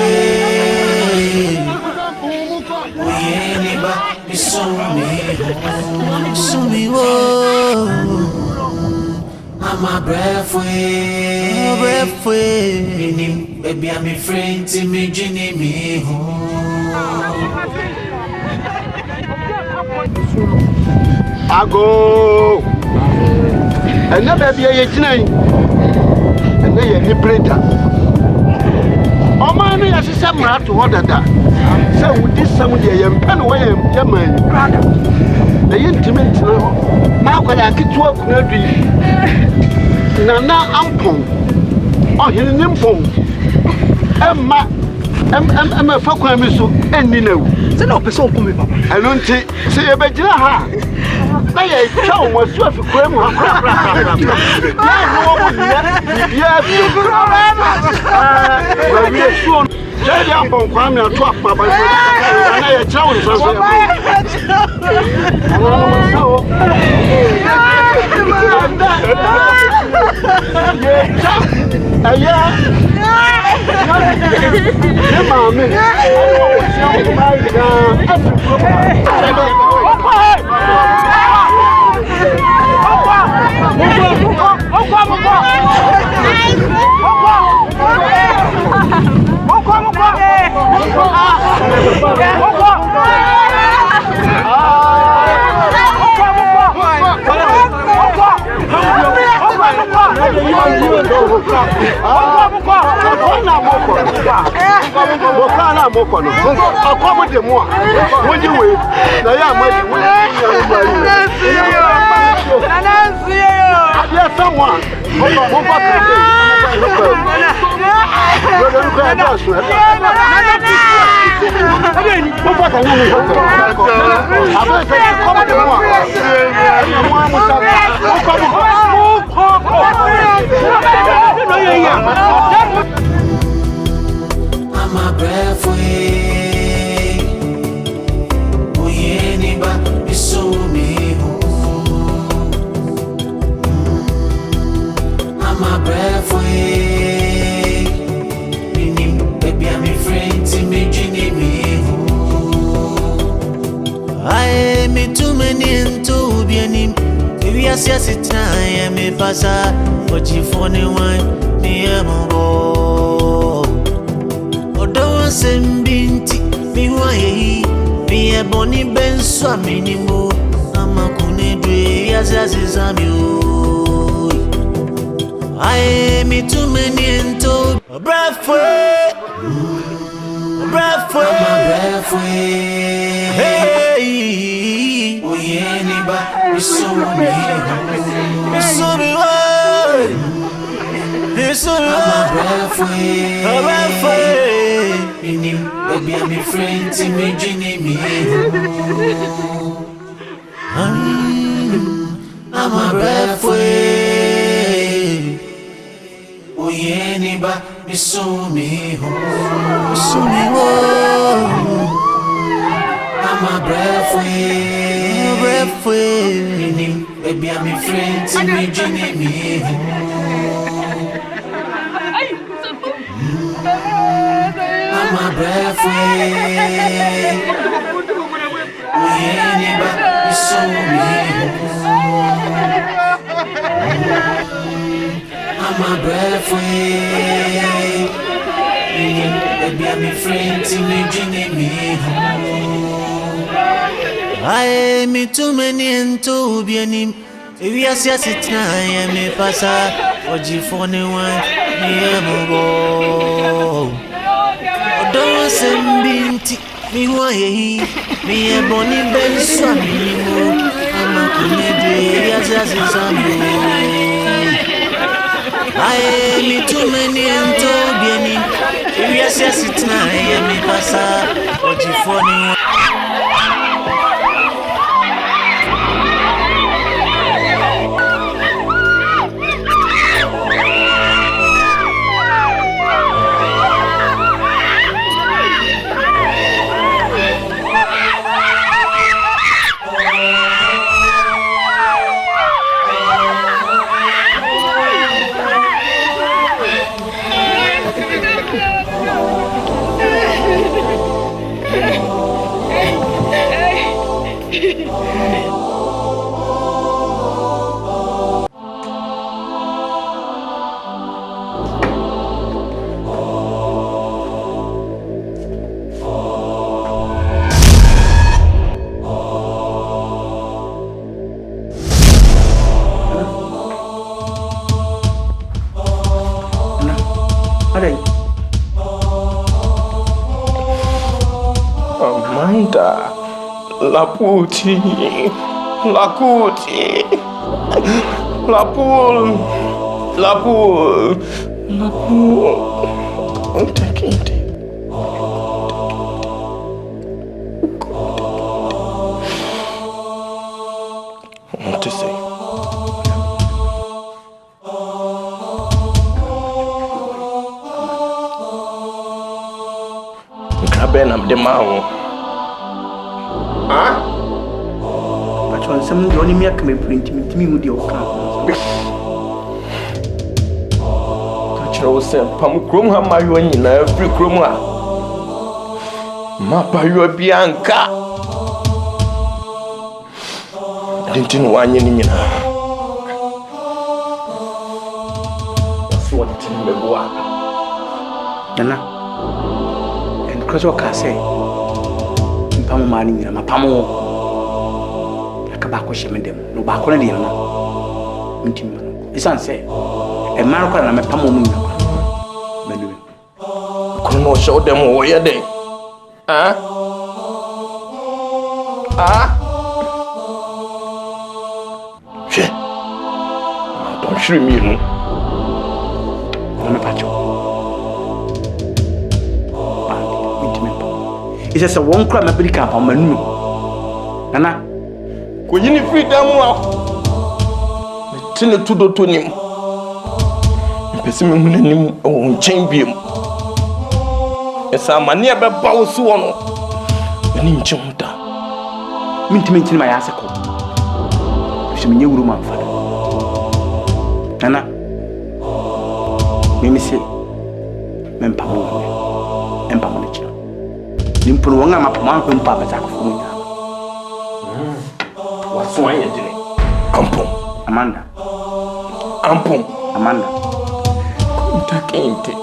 Oyeniba, misumi wo. I'm a OBREFUOR. Baby, I'm a friend to me, Ginny me home. Ago. And now, baby, you're tonight. And then you're a printer. Oh, man, I see some rat to order that. So, with this, some of the young pen away, young man. The intimate now, when I get to work, Nana Ampon. Oh, he's an impon. Emma, Fakam is so ending. Then I'll be so coming. I don't say a better. I was so for Grandma. Jadi ambon kwa mi atu apa ba. Na ye chawo ni sanso. Ana no masawo. Ye cha. Aya. Ye mami. Ayo wo si o ko mai ga. I'm a OBREFUOR. Oyeniba, misumi home. I'm a OBREFUOR. Baby, I'm a friend to me, Ginny me home. I me too many and to be an him. If you are sitting, I am a passer. But you for the one, me a mogo. Don't send binti, me way, me a bonny ben swamini. I'm a comedy as is on you. I me too many and to OBREFUOR. OBREFUOR. I'm a OBREFUOR. Hey, oyeniba, misumi wo. Baby, I'm a friend to me, Ginny, me. I'm a breathway. Oh, yeah, neighbor, me so me home. So me home. I'm a breathway. Baby, I'm a friend to me, Ginny, me. I'm a breathway. Oh, yeah, neighbor, me so me I'm a breathway. Baby, I'm a friend to me, Ginny, me home. I me too many and to be an him. If you are sitting, I am a passer. Or G4 one, me am a go. Don't send me why me a bonny bell swami. I'm a comedy as a I me too many and to be an him. If you are sitting, I am a passer. Or G4 one. Amanda, la puti, la cuti, la poule, la poule, la poule. Take it. What to say? Ben am the mao. Ah? But when some only me come print me with your car. Catch say pam krom ha ma yo nyina every krom a. Ma pa yo bianca. Dintin wanye ni nyina. That's what tin me boa. Nana. Because what can say? Pamo mani na mapamo. Akabako sheme dem. No ba ko na dem na. Ntim no. Isan say e man ko na me pamo mu na. Manu. Ko no show dem wo ye den. Ah? Ah? Che. Don't shoot me no. Na pacho. It's just a one crime American on Manu. Nana, when you free them, tell it to do to him. Pessimum on champion. It's a mania about power suon. And in Chumta. Mint my assacle. She knew room of father. Nana, let me say, Mempamu, Empamonic. Nimpo wanga mapoma ko mpa bata ko funya. Waso anye dire. Ampon. Amanda. Ampon. Amanda. Ntakente.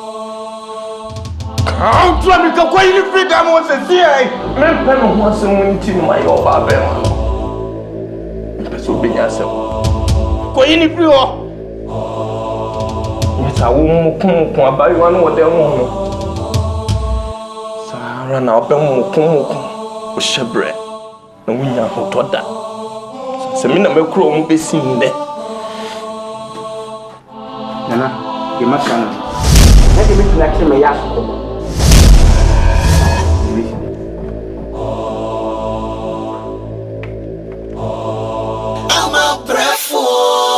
Count me ka kwa ili freedom o se si ai. Me pe no ho se munti no mai o ba be ma. Me so be nya se. Kwa ili free o. Me sa wo mu kun abayi wa no wo de ho no. Run out of shebre. No winya hotoda. Semina me kro mu besin de. Nana, You must come. Let me flex my ass. I'm a OBREFUOR.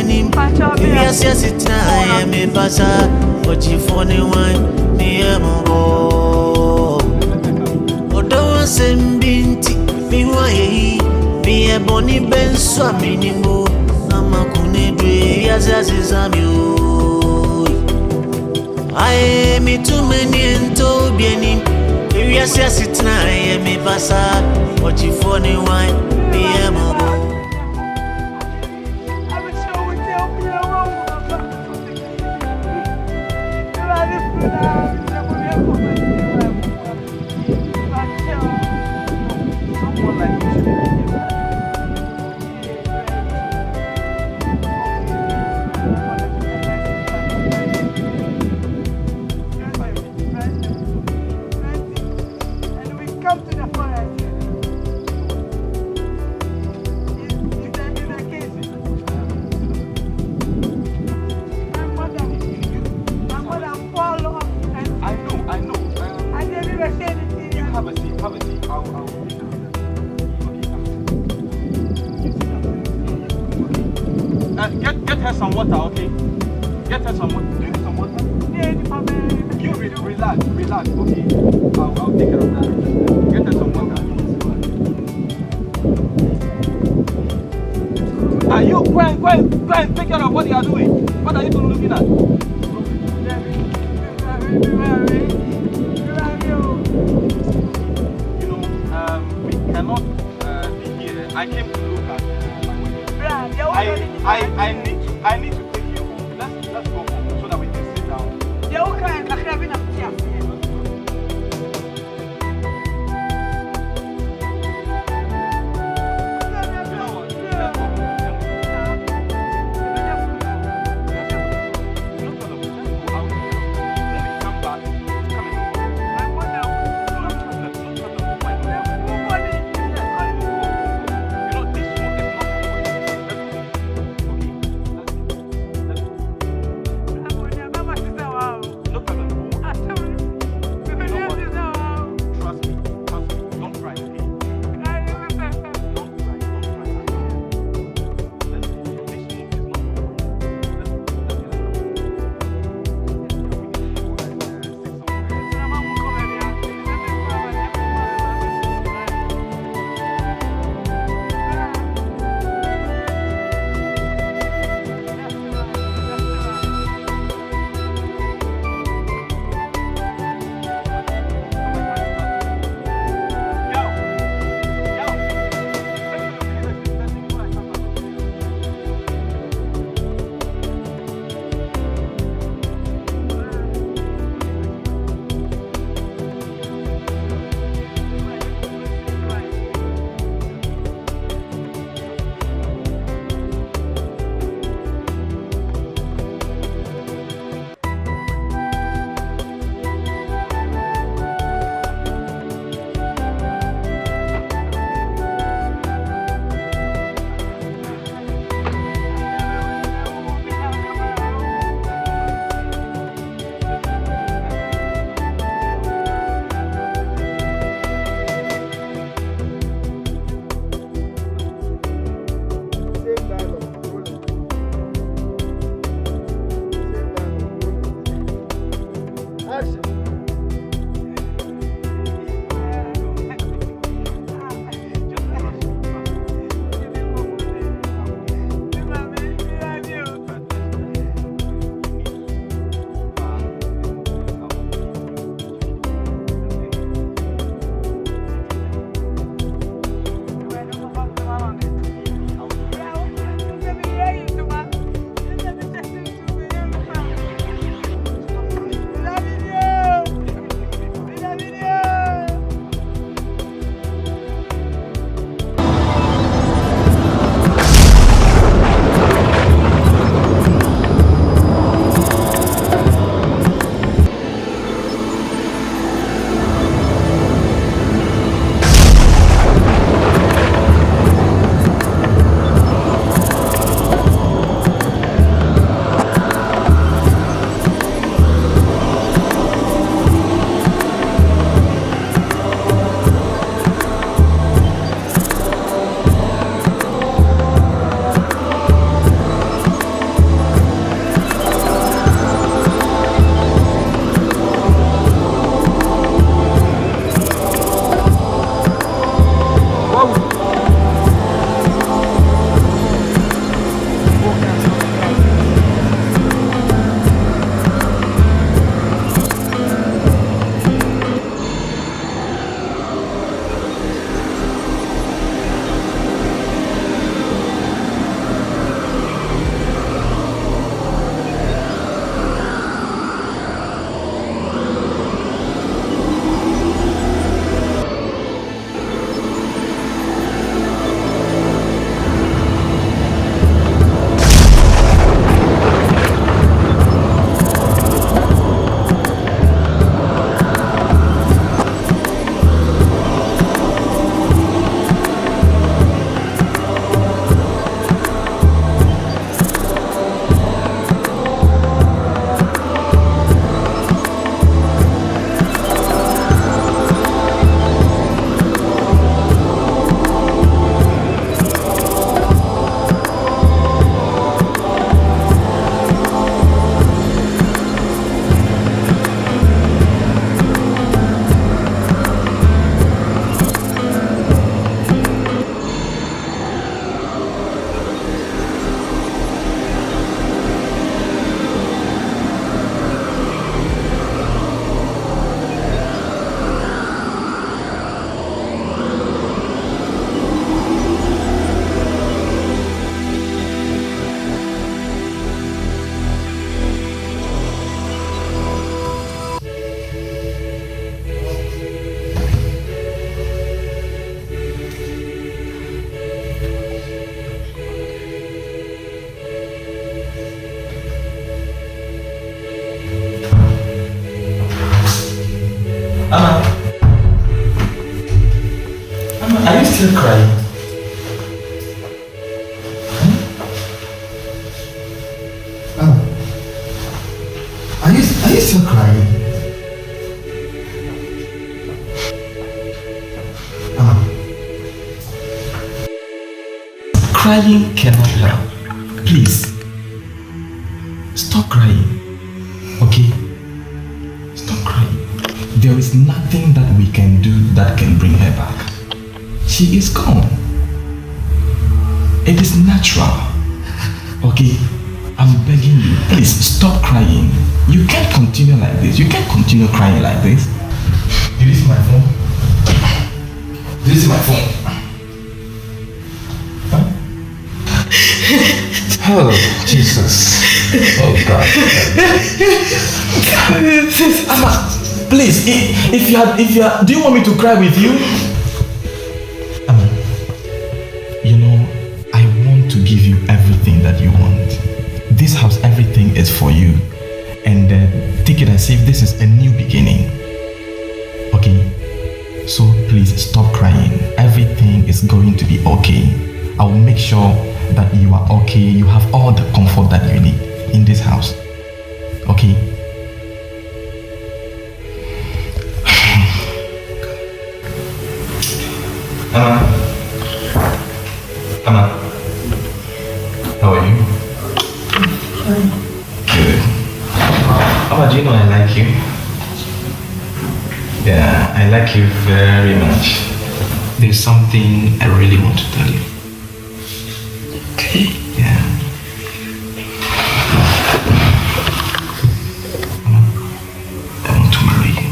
benim. Yes, yes, it's I am a pasa. But you for the wine, me am a Odo sembinti, mi waye, mi a boni ben swaminimo. Ama kunedwe, yes, yes, is a mu. I me too many and to benim. Yes, yes, it's I am a pasa. But you for the wine, me am a Get her some water, okay? Get her some water. Do you need some water? You relax, okay? I'll take care of that. Get her some water. You go and take care of what you are doing. What are you looking at? You know, we cannot be here. I came to look at I need to take you home. Let's go home so that we can sit down. still crying? Are you still crying? Crying cannot help. Please, stop crying. Okay? Stop crying. There is nothing that we can do that can bring her back. She is gone. It is natural. Okay? I'm begging you, please stop crying. You can't continue like this. You can't continue crying like this. Did you see my phone? Did you see my phone? Huh? Oh, Jesus. Oh, God. Amma, please, if you are, do you want me to cry with you? Amma, you know, I want to give you everything that you want. This house, everything is for you. And take it as if this is a new beginning. Okay? So please stop crying. Everything is going to be okay. I will make sure that you are okay. You have all the comfort that you need in this house. Okay? Amma, how are you? Good. Amma, do you know I like you? Yeah, I like you very much. There's something I really want to tell you. Okay. Yeah. Amma, I want to marry you.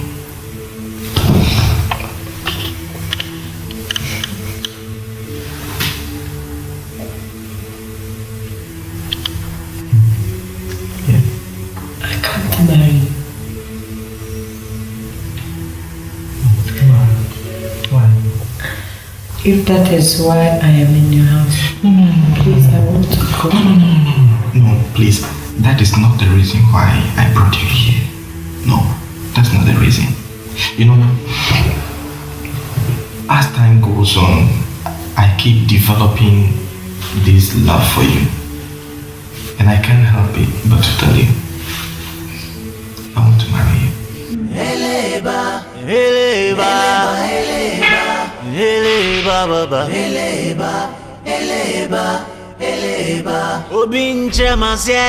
I can't marry you. Why? If that is why I am in your house, please, I want to go. No, please. That is not the reason why I brought you here. No, that's not the reason. You know, as time goes on, I keep developing this love for you. And I can't help it but to tell you, I want to marry you. Eleba, eleba, eleba, eleba, baba, eleba, eleba, eleba, obinche masye,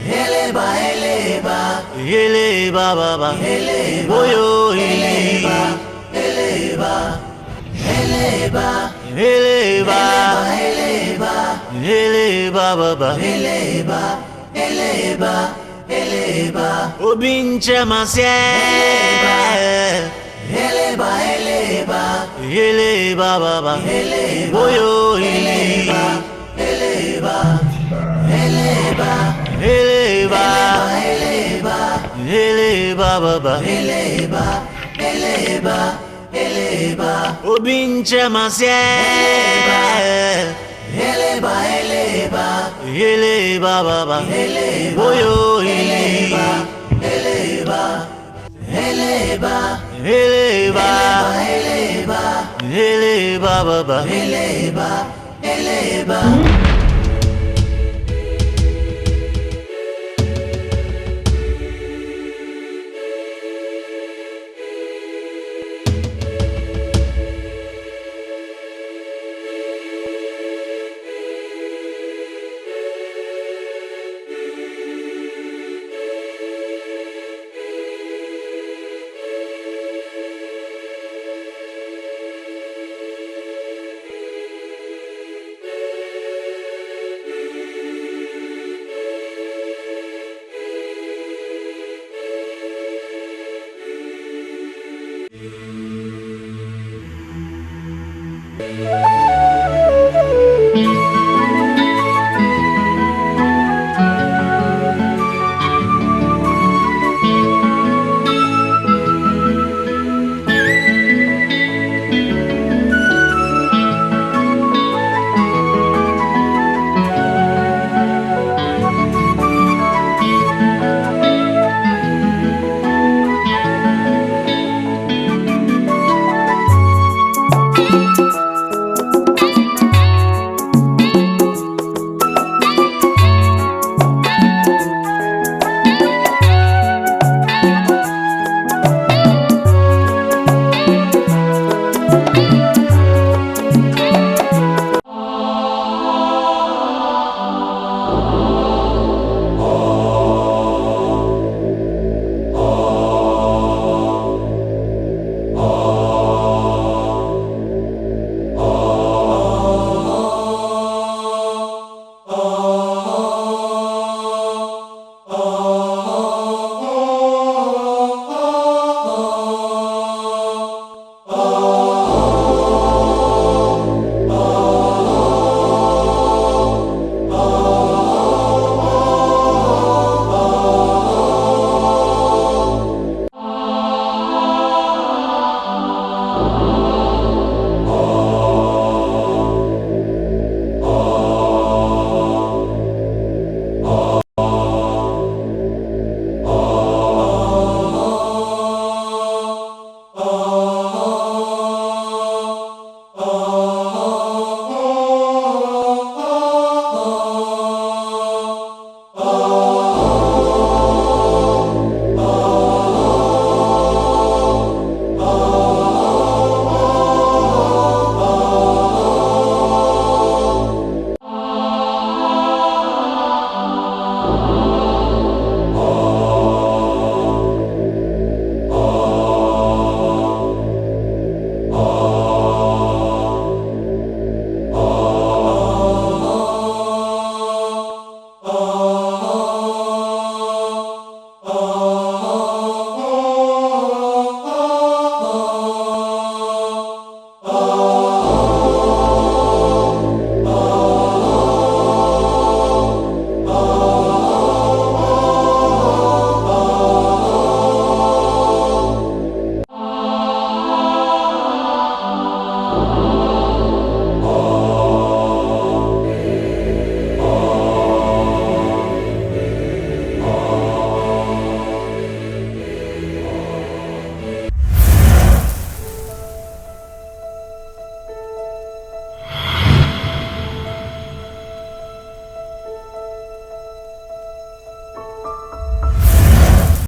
eleba, eleba, eleba, baba, eleba, oyo, eleba, eleba, eleba, eleba, eleba, eleba, baba, eleba, eleba. Eleba, obinche masye, eleba, eleba, eleba, baba, eleba, oyo, eleba, eleba, eleba, eleba, eleba, eleba, baba, eleba, eleba, eleba, obinche masye, eleba, eleba, eleba, baba, eleba, oyo, eleba, eleba, eleba, eleba, eleba, eleba, baba, eleba, eleba.